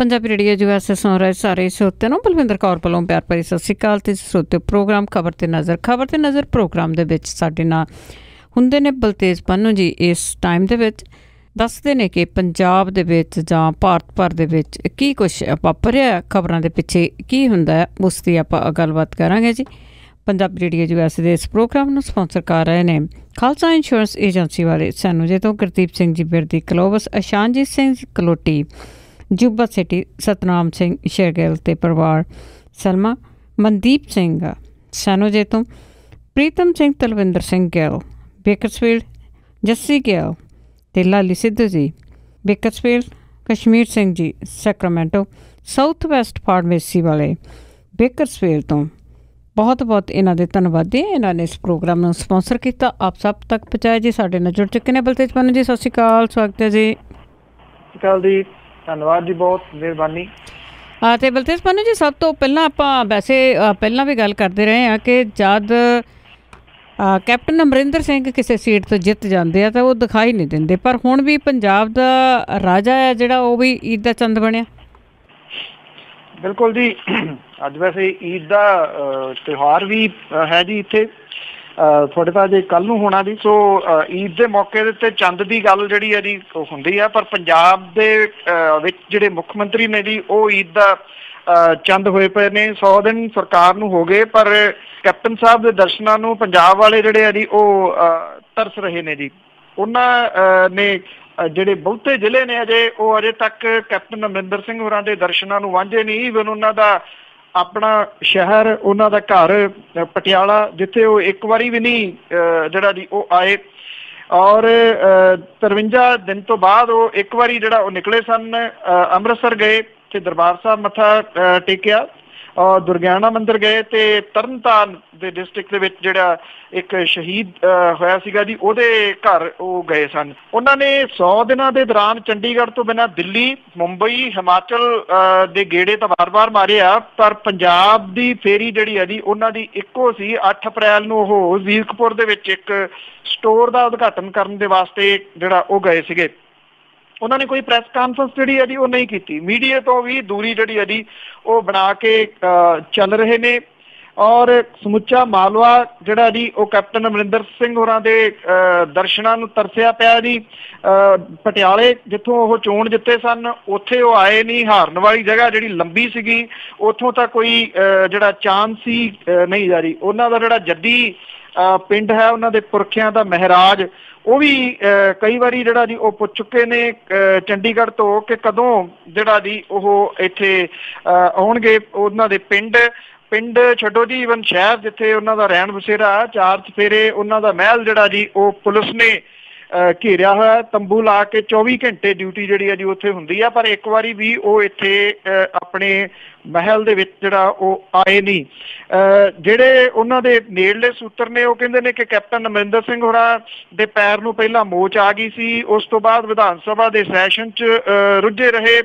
Punjabi radio US ਸੁਣ ਰਹੇ ਸਾਰੇ ਸਰੋਤਿਆਂ ਨੂੰ ਬਲਵਿੰਦਰ ਕੌਰ ਵੱਲੋਂ ਪਿਆਰ ਭਰੀ ਸਤਿ ਸ਼੍ਰੀ ਅਕਾਲ। ਤੇ ਸਰੋਤਿਓ ਪ੍ਰੋਗਰਾਮ ਖਬਰ ਤੇ ਨਜ਼ਰ ਪ੍ਰੋਗਰਾਮ ਦੇ ਵਿੱਚ ਸਾਡੇ ਨਾਲ ਹੁੰਦੇ ਨੇ ਬਲਤੇਜ ਪੰਨੂ ਜੀ। ਇਸ ਟਾਈਮ ਦੇ ਵਿੱਚ ਦੱਸਦੇ ਨੇ ਕਿ ਪੰਜਾਬ ਦੇ ਵਿੱਚ ਜਾਂ ਭਾਰਤ ਭਰ ਦੇ ਵਿੱਚ ਕੀ ਕੁਛ ਵਾਪਰਿਆ, ਖਬਰਾਂ ਦੇ ਪਿੱਛੇ ਕੀ ਹੁੰਦਾ ਹੈ, ਉਸ ਦੀ ਆਪਾਂ ਗੱਲਬਾਤ ਕਰਾਂਗੇ ਜੀ। ਪੰਜਾਬੀ ਰੇਡੀਓ US ਦੇ ਇਸ ਪ੍ਰੋਗਰਾਮ ਨੂੰ ਸਪੋਂਸਰ ਕਰ ਰਹੇ ਨੇ ਖਾਲਸਾ ਇੰਸ਼ੋਰੈਂਸ ਏਜੰਸੀ ਵਾਲੇ ਸਾਨੂੰ ਜੇ ਤੋਂ ਗੁਰਦੀਪ ਸਿੰਘ ਜੀ ਬਿਰਦੀ, ਕਲੋਵਸ ਅਸ਼ਾਨਜੀਤ ਸਿੰਘ ਕਲੋਟੀ, ਜੁਬਾ ਸਿਟੀ ਸਤਨਾਮ ਸਿੰਘ ਸ਼ੇਰਗਿੱਲ ਤੇ ਪਰਿਵਾਰ, ਸਲਮਾ ਮਨਦੀਪ ਸਿੰਘ ਸੈਨੋਜੇ ਤੋਂ, ਪ੍ਰੀਤਮ ਸਿੰਘ ਤਲਵਿੰਦਰ ਸਿੰਘ ਗਿੱਲ ਬੇਕਰਸਫੀਲਡ, ਜੱਸੀ ਗਿੱਲ ਤੇ ਲਾਲੀ Sidhu ji Bakersfield, Kashmir Singh ji Sacramento, south West pharmacy ਵਾਲੇ ਬੇਕਰਸਫੀਲਡ ਤੋਂ ਬਹੁਤ ਬਹੁਤ ਇਹਨਾਂ ਦੇ ਧੰਨਵਾਦੀ। ਇਹਨਾਂ ਨੇ ਇਸ ਪ੍ਰੋਗਰਾਮ ਨੂੰ ਸਪੋਂਸਰ ਕੀਤਾ, ਆਪ ਸਭ ਤੱਕ ਪਹੁੰਚਾਇਆ ਜੀ। ਸਾਡੇ ਨਾਲ ਜੁੜ ਚੁੱਕੇ ਨੇ ਬਲਤੇਜ ਪੰਨੂ ਜੀ, ਸਤਿ ਸ਼੍ਰੀ ਅਕਾਲ, ਸਵਾਗਤ ਹੈ ਜੀ। ਸਤਿ ਸ਼੍ਰੀ ਅਕਾਲ ਜੀ, ਧੰਨਵਾਦ ਜੀ, ਬਹੁਤ ਮਿਹਰਬਾਨੀ। ਅਤੇ ਬਲਤੇਜ ਪੰਨੂ ਜੀ, ਸਭ ਤੋਂ ਪਹਿਲਾਂ ਆਪਾਂ ਵੈਸੇ ਪਹਿਲਾਂ ਵੀ ਗੱਲ ਕਰਦੇ ਰਹੇ ਹਾਂ ਕਿ ਜਦ ਕੈਪਟਨ ਅਮਰਿੰਦਰ ਸਿੰਘ ਕਿਸੇ ਸੀਟ ਤੋਂ ਜਿੱਤ ਜਾਂਦੇ ਆ ਤਾਂ ਉਹ ਦਿਖਾਈ ਨਹੀਂ ਦਿੰਦੇ, ਪਰ ਹੁਣ ਵੀ ਪੰਜਾਬ ਦਾ ਰਾਜਾ ਹੈ ਜਿਹੜਾ ਉਹ ਵੀ ਈਦ ਦਾ ਚੰਦ ਬਣਿਆ। ਬਿਲਕੁਲ ਜੀ, ਅੱਜ ਵੈਸੇ ਈਦ ਦਾ ਤਿਉਹਾਰ ਵੀ ਹੈ ਜੀ ਇੱਥੇ, ਤੁਹਾਡੇ ਤਾਂ ਅਜੇ ਕੱਲ੍ਹ ਨੂੰ ਹੋਣਾ ਜੀ। ਸੋ ਈਦ ਦੇ ਮੌਕੇ ਦੇ ਉੱਤੇ ਚੰਦ ਦੀ ਗੱਲ ਜਿਹੜੀ ਹੈ ਜੀ ਉਹ ਹੁੰਦੀ ਆ, ਪਰ ਪੰਜਾਬ ਦੇ ਵਿੱਚ ਜਿਹੜੇ ਮੁੱਖ ਮੰਤਰੀ ਨੇ ਜੀ ਉਹ ਈਦ ਦਾ ਚੰਦ ਹੋਏ ਪਏ ਨੇ। 100 ਦਿਨ ਸਰਕਾਰ ਨੂੰ ਹੋ ਗਏ, ਪਰ ਕੈਪਟਨ ਸਾਹਿਬ ਦੇ ਦਰਸ਼ਨਾਂ ਨੂੰ ਪੰਜਾਬ ਵਾਲੇ ਜਿਹੜੇ ਆ ਜੀ ਉਹ ਤਰਸ ਰਹੇ ਨੇ ਜੀ। ਉਹਨਾਂ ਨੇ ਜਿਹੜੇ ਬਹੁਤੇ ਜ਼ਿਲ੍ਹੇ ਨੇ ਅਜੇ ਤੱਕ ਕੈਪਟਨ ਅਮਰਿੰਦਰ ਸਿੰਘ ਹੋਰਾਂ ਦੇ ਦਰਸ਼ਨਾਂ ਨੂੰ ਵਾਂਝੇ ਨਹੀਂ। ਈਵਨ ਉਹਨਾਂ ਦਾ ਆਪਣਾ ਸ਼ਹਿਰ, ਉਹਨਾਂ ਦਾ ਘਰ ਪਟਿਆਲਾ, ਜਿੱਥੇ ਉਹ ਇੱਕ ਵਾਰੀ ਵੀ ਨਹੀਂ ਜਿਹੜਾ ਜੀ ਉਹ ਆਏ, ਔਰ 53 ਦਿਨ ਤੋਂ ਬਾਅਦ ਉਹ ਇੱਕ ਵਾਰੀ ਜਿਹੜਾ ਉਹ ਨਿਕਲੇ ਸਨ, ਅੰਮ੍ਰਿਤਸਰ ਗਏ ਤੇ ਦਰਬਾਰ ਸਾਹਿਬ ਮੱਥਾ ਟੇਕਿਆ, ਔਰ ਦੁਰਗਿਆਣਾ ਮੰਦਿਰ ਗਏ ਤੇ ਤਰਨਤਾਰਨ ਦੇ ਡਿਸਟ੍ਰਿਕਟ ਦੇ ਵਿੱਚ ਜਿਹੜਾ ਇੱਕ ਸ਼ਹੀਦ ਹੋਇਆ ਸੀਗਾ ਜੀ ਉਹਦੇ ਘਰ ਉਹ ਗਏ ਸਨ। ਉਹਨਾਂ ਨੇ 100 ਦਿਨਾਂ ਦੇ ਦੌਰਾਨ ਚੰਡੀਗੜ੍ਹ ਤੋਂ ਬਿਨਾਂ ਦਿੱਲੀ, ਮੁੰਬਈ, ਹਿਮਾਚਲ ਦੇ ਗੇੜੇ ਤਾਂ ਵਾਰ-ਵਾਰ ਮਾਰੇ ਆ, ਪਰ ਪੰਜਾਬ ਦੀ ਫੇਰੀ ਜਿਹੜੀ ਹੈ ਜੀ ਉਹਨਾਂ ਦੀ ਇੱਕੋ ਸੀ। 8 ਅਪ੍ਰੈਲ ਨੂੰ ਉਹ ਜ਼ੀਰਕਪੁਰ ਦੇ ਵਿੱਚ ਇੱਕ ਸਟੋਰ ਦਾ ਉਦਘਾਟਨ ਕਰਨ ਦੇ ਵਾਸਤੇ ਜਿਹੜਾ ਉਹ ਗਏ ਸੀਗੇ। ਉਹਨਾਂ ਨੇ ਕੋਈ ਪ੍ਰੈਸ ਕਾਨਫਰੰਸ ਜਿਹੜੀ ਹੈ ਜੀ ਉਹ ਨਹੀਂ ਕੀਤੀ। ਮੀਡੀਆ ਤੋਂ ਵੀ ਦੂਰੀ ਜਿਹੜੀ ਹੈ ਜੀ ਉਹ ਬਣਾ ਕੇ ਚੱਲ ਰਹੇ ਨੇ, ਔਰ ਸਮੁੱਚਾ ਮਾਲਵਾ ਜਿਹੜਾ ਜੀ ਉਹ ਕੈਪਟਨ ਅਮਰਿੰਦਰ ਸਿੰਘ ਹੋਰਾਂ ਦੇ ਦਰਸ਼ਨਾਂ ਨੂੰ ਤਰਸਿਆ ਪਿਆ ਜੀ। ਪਟਿਆਲੇ ਜਿੱਥੋਂ ਉਹ ਚੋਣ ਜਿੱਤੇ ਸਨ ਉੱਥੇ ਉਹ ਆਏ ਨਹੀਂ। ਹਾਰਨ ਵਾਲੀ ਜਗ੍ਹਾ ਜਿਹੜੀ ਲੰਬੀ ਸੀਗੀ ਉੱਥੋਂ ਤਾਂ ਕੋਈ ਜਿਹੜਾ ਚਾਂਸ ਸੀ ਨਹੀਂ ਜਾਰੀ। ਉਹਨਾਂ ਦਾ ਜਿਹੜਾ ਜੱਦੀ ਪਿੰਡ ਹੈ, ਉਹਨਾਂ ਦੇ ਪੁਰਖਿਆਂ ਦਾ ਮਹਿਰਾਜ, ਉਹ ਵੀ ਕਈ ਵਾਰੀ ਜਿਹੜਾ ਜੀ ਉਹ ਪੁੱਛ ਚੁੱਕੇ ਨੇ ਚੰਡੀਗੜ੍ਹ ਤੋਂ ਕਿ ਕਦੋਂ ਜਿਹੜਾ ਜੀ ਉਹ ਇੱਥੇ ਆਉਣਗੇ। ਉਹਨਾਂ ਦੇ ਪਿੰਡ ਛੱਡੋ ਜੀ, ਈਵਨ ਸ਼ਹਿਰ ਜਿੱਥੇ ਉਹਨਾਂ ਦਾ ਰਹਿਣ ਬਸੇਰਾ, 4 ਚੁਫੇਰੇ ਉਹਨਾਂ ਦਾ ਮਹਿਲ ਜਿਹੜਾ ਜੀ ਉਹ ਪੁਲਿਸ ਨੇ ਘੇਰਿਆ ਹੋਇਆ, ਤੰਬੂ ਲਾ ਕੇ 24 ਘੰਟੇ ਡਿਊਟੀ ਜਿਹੜੀ ਹੈ ਜੀ ਉੱਥੇ ਹੁੰਦੀ ਆ, ਪਰ ਇੱਕ ਵਾਰੀ ਵੀ ਉਹ ਇੱਥੇ ਆਪਣੇ ਮਹਿਲ ਦੇ ਵਿੱਚ ਜਿਹੜਾ ਉਹ ਆਏ ਨਹੀਂ। ਜਿਹੜੇ ਉਹਨਾਂ ਦੇ ਨੇੜਲੇ ਸੂਤਰ ਨੇ ਉਹ ਕਹਿੰਦੇ ਨੇ ਕਿ ਕੈਪਟਨ ਅਮਰਿੰਦਰ ਸਿੰਘ ਹੋਰਾਂ ਦੇ ਪੈਰ ਨੂੰ ਪਹਿਲਾਂ ਮੋਚ ਆ ਗਈ ਸੀ, ਉਸ ਤੋਂ ਬਾਅਦ ਵਿਧਾਨ ਸਭਾ ਦੇ ਸੈਸ਼ਨ 'ਚ ਰੁੱਝੇ ਰਹੇ,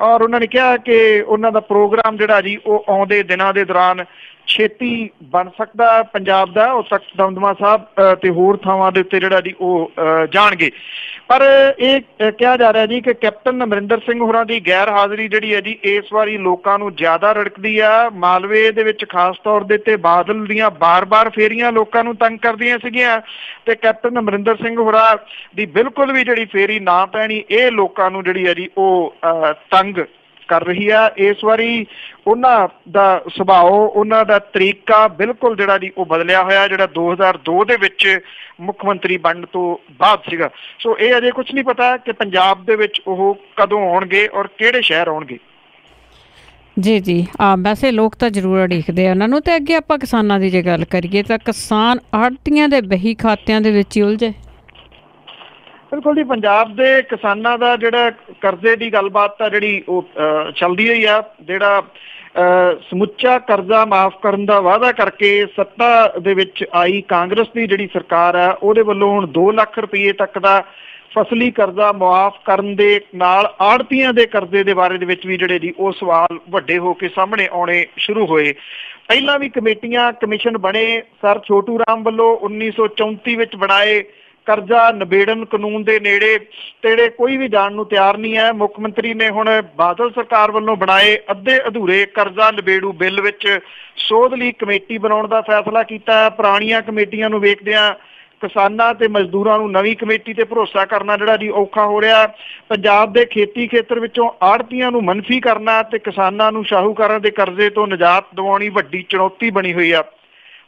ਔਰ ਉਹਨਾਂ ਨੇ ਕਿਹਾ ਕਿ ਉਹਨਾਂ ਦਾ ਪ੍ਰੋਗਰਾਮ ਜਿਹੜਾ ਜੀ ਉਹ ਆਉਂਦੇ ਦਿਨਾਂ ਦੇ ਦੌਰਾਨ ਛੇਤੀ ਬਣ ਸਕਦਾ ਪੰਜਾਬ ਦਾ। ਉਹ ਤੱਕ ਦਮਦਮਾ ਸਾਹਿਬ ਤੇ ਹੋਰ ਥਾਵਾਂ ਦੇ ਉੱਤੇ ਜਿਹੜਾ ਜੀ ਉਹ ਜਾਣਗੇ। ਪਰ ਇਹ ਕਿਹਾ ਜਾ ਰਿਹਾ ਜੀ ਕਿ ਕੈਪਟਨ ਅਮਰਿੰਦਰ ਸਿੰਘ ਹੋਰਾਂ ਦੀ ਗੈਰ ਹਾਜ਼ਰੀ ਜਿਹੜੀ ਹੈ ਜੀ ਇਸ ਵਾਰੀ ਲੋਕਾਂ ਨੂੰ ਜ਼ਿਆਦਾ ਰੜਕਦੀ ਆ। ਮਾਲਵੇ ਦੇ ਵਿੱਚ ਖਾਸ ਤੌਰ ਦੇ ਉੱਤੇ ਬਾਦਲ ਦੀਆਂ ਬਾਰ-ਬਾਰ ਫੇਰੀਆਂ ਲੋਕਾਂ ਨੂੰ ਤੰਗ ਕਰਦੀਆਂ ਸੀਗੀਆਂ, ਤੇ ਕੈਪਟਨ ਅਮਰਿੰਦਰ ਸਿੰਘ ਹੋਰਾਂ ਦੀ ਬਿਲਕੁਲ ਵੀ ਜਿਹੜੀ ਫੇਰੀ ਨਾ ਪੈਣੀ ਇਹ ਲੋਕਾਂ ਨੂੰ ਜਿਹੜੀ ਹੈ ਜੀ ਉਹ ਤੰਗ ਕਰ ਰਹੀ ਆ। ਇਸ ਵਾਰੀ ਉਹਨਾਂ ਦਾ ਸੁਭਾਅ, ਉਹਨਾਂ ਦਾ ਤਰੀਕਾ ਬਿਲਕੁਲ ਜਿਹੜਾ ਜੀ ਉਹ ਬਦਲਿਆ ਹੋਇਆ, ਜਿਹੜਾ 2002 ਦੇ ਵਿੱਚ ਮੁੱਖ ਮੰਤਰੀ ਬਣਨ ਤੋਂ ਬਾਅਦ ਸੀਗਾ। ਸੋ ਇਹ ਅਜੇ ਕੁਛ ਨਹੀਂ ਪਤਾ ਕਿ ਪੰਜਾਬ ਦੇ ਵਿੱਚ ਉਹ ਕਦੋਂ ਆਉਣਗੇ ਔਰ ਕਿਹੜੇ ਸ਼ਹਿਰ ਆਉਣਗੇ। ਜੀ ਵੈਸੇ ਲੋਕ ਤਾਂ ਜ਼ਰੂਰ ਉਡੀਕਦੇ ਆ ਉਹਨਾਂ ਨੂੰ। ਤੇ ਅੱਗੇ ਆਪਾਂ ਕਿਸਾਨਾਂ ਦੀ ਜੇ ਗੱਲ ਕਰੀਏ ਤਾਂ ਕਿਸਾਨ ਆੜ੍ਹਤੀਆਂ ਦੇ ਬਹੀ ਖਾਤਿਆਂ ਦੇ ਵਿੱਚ ਹੀ ਉਲਝੇ। ਬਿਲਕੁਲ ਜੀ, ਪੰਜਾਬ ਦੇ ਕਿਸਾਨਾਂ ਦਾ ਜਿਹੜਾ ਕਰਜ਼ੇ ਦੀ ਗੱਲਬਾਤ ਆ ਜਿਹੜੀ ਉਹ ਚੱਲਦੀ ਹੋਈ ਆ। ਜਿਹੜਾ ਸਮੁੱਚਾ ਕਰਜ਼ਾ ਮਾਫ਼ ਕਰਨ ਦਾ ਵਾਅਦਾ ਕਰਕੇ ਸੱਤਾ ਦੇ ਵਿੱਚ ਆਈ ਕਾਂਗਰਸ ਦੀ ਜਿਹੜੀ ਸਰਕਾਰ ਆ ਉਹਦੇ ਵੱਲੋਂ ਹੁਣ 2 ਲੱਖ ਰੁਪਏ ਤੱਕ ਦਾ ਫਸਲੀ ਕਰਜ਼ਾ ਮੁਆਫ਼ ਕਰਨ ਦੇ ਨਾਲ ਆੜ੍ਹਤੀਆਂ ਦੇ ਕਰਜ਼ੇ ਦੇ ਬਾਰੇ ਦੇ ਵਿੱਚ ਵੀ ਜਿਹੜੇ ਜੀ ਉਹ ਸਵਾਲ ਵੱਡੇ ਹੋ ਕੇ ਸਾਹਮਣੇ ਆਉਣੇ ਸ਼ੁਰੂ ਹੋਏ। ਪਹਿਲਾਂ ਵੀ ਕਮੇਟੀਆਂ ਕਮਿਸ਼ਨ ਬਣੇ, ਸਰ ਛੋਟੂ ਰਾਮ ਵੱਲੋਂ 1934 ਵਿੱਚ ਬਣਾਏ ਕਰਜ਼ਾ ਨਿਬੇੜਨ ਕਾਨੂੰਨ ਦੇ ਨੇੜੇ ਤੇੜੇ ਕੋਈ ਵੀ ਜਾਣ ਨੂੰ ਤਿਆਰ ਨਹੀਂ ਹੈ। ਮੁੱਖ ਮੰਤਰੀ ਨੇ ਹੁਣ ਬਾਦਲ ਸਰਕਾਰ ਵੱਲੋਂ ਬਣਾਏ ਅੱਧੇ ਅਧੂਰੇ ਕਰਜ਼ਾ ਨਿਬੇੜੂ ਬਿੱਲ ਵਿੱਚ ਸੋਧ ਲਈ ਕਮੇਟੀ ਬਣਾਉਣ ਦਾ ਫੈਸਲਾ ਕੀਤਾ। ਪੁਰਾਣੀਆਂ ਕਮੇਟੀਆਂ ਨੂੰ ਵੇਖਦਿਆਂ ਕਿਸਾਨਾਂ ਤੇ ਮਜ਼ਦੂਰਾਂ ਨੂੰ ਨਵੀਂ ਕਮੇਟੀ ਤੇ ਭਰੋਸਾ ਕਰਨਾ ਜਿਹੜਾ ਜੀ ਔਖਾ ਹੋ ਰਿਹਾ। ਪੰਜਾਬ ਦੇ ਖੇਤੀ ਖੇਤਰ ਵਿੱਚੋਂ ਆੜ੍ਹਤੀਆਂ ਨੂੰ ਮਨਫੀ ਕਰਨਾ ਤੇ ਕਿਸਾਨਾਂ ਨੂੰ ਸ਼ਾਹੂਕਾਰਾਂ ਦੇ ਕਰਜ਼ੇ ਤੋਂ ਨਿਜਾਤ ਦਿਵਾਉਣੀ ਵੱਡੀ ਚੁਣੌਤੀ ਬਣੀ ਹੋਈ ਆ।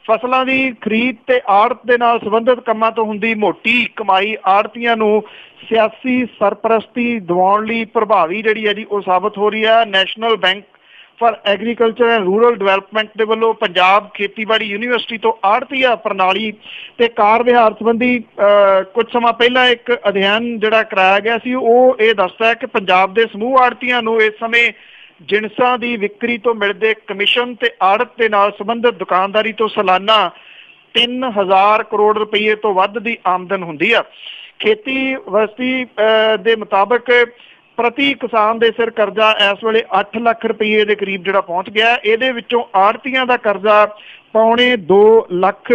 ਫਸਲਾਂ ਦੀ ਖਰੀਦ ਤੇ ਆੜ੍ਹਤ ਦੇ ਨਾਲ ਸੰਬੰਧਿਤ ਕੰਮਾਂ ਤੋਂ ਹੁੰਦੀ ਮੋਟੀ ਕਮਾਈ ਆੜ੍ਹਤੀਆਂ ਨੂੰ ਸਿਆਸੀ ਸਰਪ੍ਰਸਤੀ ਦਿਵਾਉਣ ਲਈ ਪ੍ਰਭਾਵੀ ਜਿਹੜੀ ਹੈ ਜੀ ਉਹ ਸਾਬਤ ਹੋ ਰਹੀ ਹੈ। National bank for agriculture and rural development ਦੇ ਵੱਲੋਂ ਪੰਜਾਬ ਖੇਤੀਬਾੜੀ ਯੂਨੀਵਰਸਿਟੀ ਤੋਂ ਆੜ੍ਹਤੀਆ ਪ੍ਰਣਾਲੀ ਤੇ ਕਾਰ ਵਿਹਾਰ ਸੰਬੰਧੀ ਕੁਝ ਸਮਾਂ ਪਹਿਲਾਂ ਇੱਕ ਅਧਿਐਨ ਜਿਹੜਾ ਕਰਾਇਆ ਗਿਆ ਸੀ। ਉਹ ਇਹ ਦੱਸਦਾ ਹੈ ਕਿ ਪੰਜਾਬ ਦੇ ਸਮੂਹ ਆੜ੍ਹਤੀਆਂ ਨੂੰ ਇਸ ਸਮੇਂ ਜਿਣਸਾਂ ਦੀ ਵਿਕਰੀ ਤੋਂ ਮਿਲਦੇ ਕਮਿਸ਼ਨ ਤੇ ਆੜ੍ਹਤ ਦੇ ਨਾਲ ਸੰਬੰਧਿਤ ਦੁਕਾਨਦਾਰੀ ਤੋਂ ਸਾਲਾਨਾ 3000 ਕਰੋੜ ਰੁਪਏ ਤੋਂ ਵੱਧ ਦੀ ਆਮਦਨ ਹੁੰਦੀ ਆ। ਖੇਤੀ ਯੂਨੀਵਰਸਿਟੀ ਦੇ ਮੁਤਾਬਕ ਪ੍ਰਤੀ ਕਿਸਾਨ ਦੇ ਸਿਰ ਕਰਜ਼ਾ ਇਸ ਵੇਲੇ 8 ਲੱਖ ਰੁਪਏ ਦੇ ਕਰੀਬ ਜਿਹੜਾ ਪਹੁੰਚ ਗਿਆ। ਇਹਦੇ ਵਿੱਚੋਂ ਆੜ੍ਹਤੀਆਂ ਦਾ ਕਰਜ਼ਾ ਪੌਣੇ 2 ਲੱਖ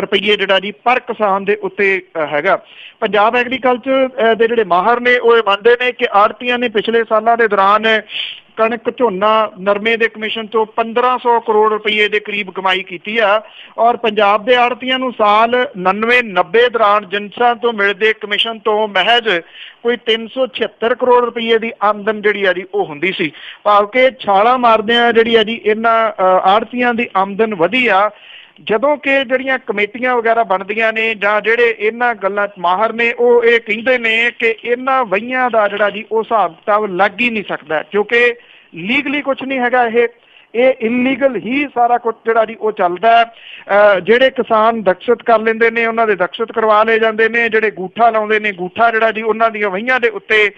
ਰੁਪਏ ਜਿਹੜਾ ਜੀ ਪਰ ਕਿਸਾਨ ਦੇ ਉੱਤੇ ਹੈਗਾ। ਪੰਜਾਬ ਐਗਰੀਕਲਚਰ ਦੇ ਜਿਹੜੇ ਮਾਹਰ ਨੇ ਉਹ ਇਹ ਮੰਨਦੇ ਨੇ ਕਿ ਆੜ੍ਹਤੀਆਂ ਨੇ ਪਿਛਲੇ ਸਾਲਾਂ ਦੇ ਦੌਰਾਨ ਕਣਕ ਝੋਨਾ ਨਰਮੇ ਦੇ ਕਮਿਸ਼ਨ ਤੋਂ 1500 ਕਰੋੜ ਰੁਪਏ ਦੇ ਕਰੀਬ ਕਮਾਈ ਕੀਤੀ ਆ ਔਰ ਪੰਜਾਬ ਦੇ ਆੜ੍ਹਤੀਆਂ ਨੂੰ ਸਾਲ 99-90 ਦੌਰਾਨ ਜਿਨਸਾਂ ਤੋਂ ਮਿਲਦੇ ਕਮਿਸ਼ਨ ਤੋਂ ਮਹਿਜ਼ ਕੋਈ 376 ਕਰੋੜ ਰੁਪਏ ਦੀ ਆਮਦਨ ਜਿਹੜੀ ਆ ਜੀ ਉਹ ਹੁੰਦੀ ਸੀ। ਭਾਵ ਕਿ ਛਾਲਾਂ ਮਾਰਦਿਆਂ ਜਿਹੜੀ ਆ ਜੀ ਇਹਨਾਂ ਆੜ੍ਹਤੀਆਂ ਦੀ ਆਮਦਨ ਵਧੀ ਆ। ਜਦੋਂ ਕਿ ਜਿਹੜੀਆਂ ਕਮੇਟੀਆਂ ਵਗੈਰਾ ਬਣਦੀਆਂ ਨੇ ਜਾਂ ਜਿਹੜੇ ਇਹਨਾਂ ਗੱਲਾਂ 'ਚ ਮਾਹਰ ਨੇ ਉਹ ਇਹ ਕਹਿੰਦੇ ਨੇ ਕਿ ਇਹਨਾਂ ਵਹੀਆਂ ਦਾ ਜਿਹੜਾ ਜੀ ਉਹ ਹਿਸਾਬ ਕਿਤਾਬ ਲੱਗ ਹੀ ਨਹੀਂ ਸਕਦਾ ਕਿਉਂਕਿ ਲੀਗਲੀ ਕੁਛ ਨਹੀਂ ਹੈਗਾ। ਇਹ ਇਲੀਗਲ ਹੀ ਸਾਰਾ ਕੁਝ ਜਿਹੜਾ ਜੀ ਉਹ ਚੱਲਦਾ। ਜਿਹੜੇ ਕਿਸਾਨ ਦਖਸ਼ਤ ਕਰ ਲੈਂਦੇ ਨੇ ਉਹਨਾਂ ਦੇ ਦਖਸ਼ਤ ਕਰਵਾ ਲਏ ਜਾਂਦੇ ਨੇ। ਜਿਹੜੇ ਗੂਠਾ ਲਾਉਂਦੇ ਨੇ ਗੂਠਾ ਜਿਹੜਾ ਜੀ ਉਹਨਾਂ ਦੀਆਂ ਵਹੀਆਂ ਦੇ ਉੱਤੇ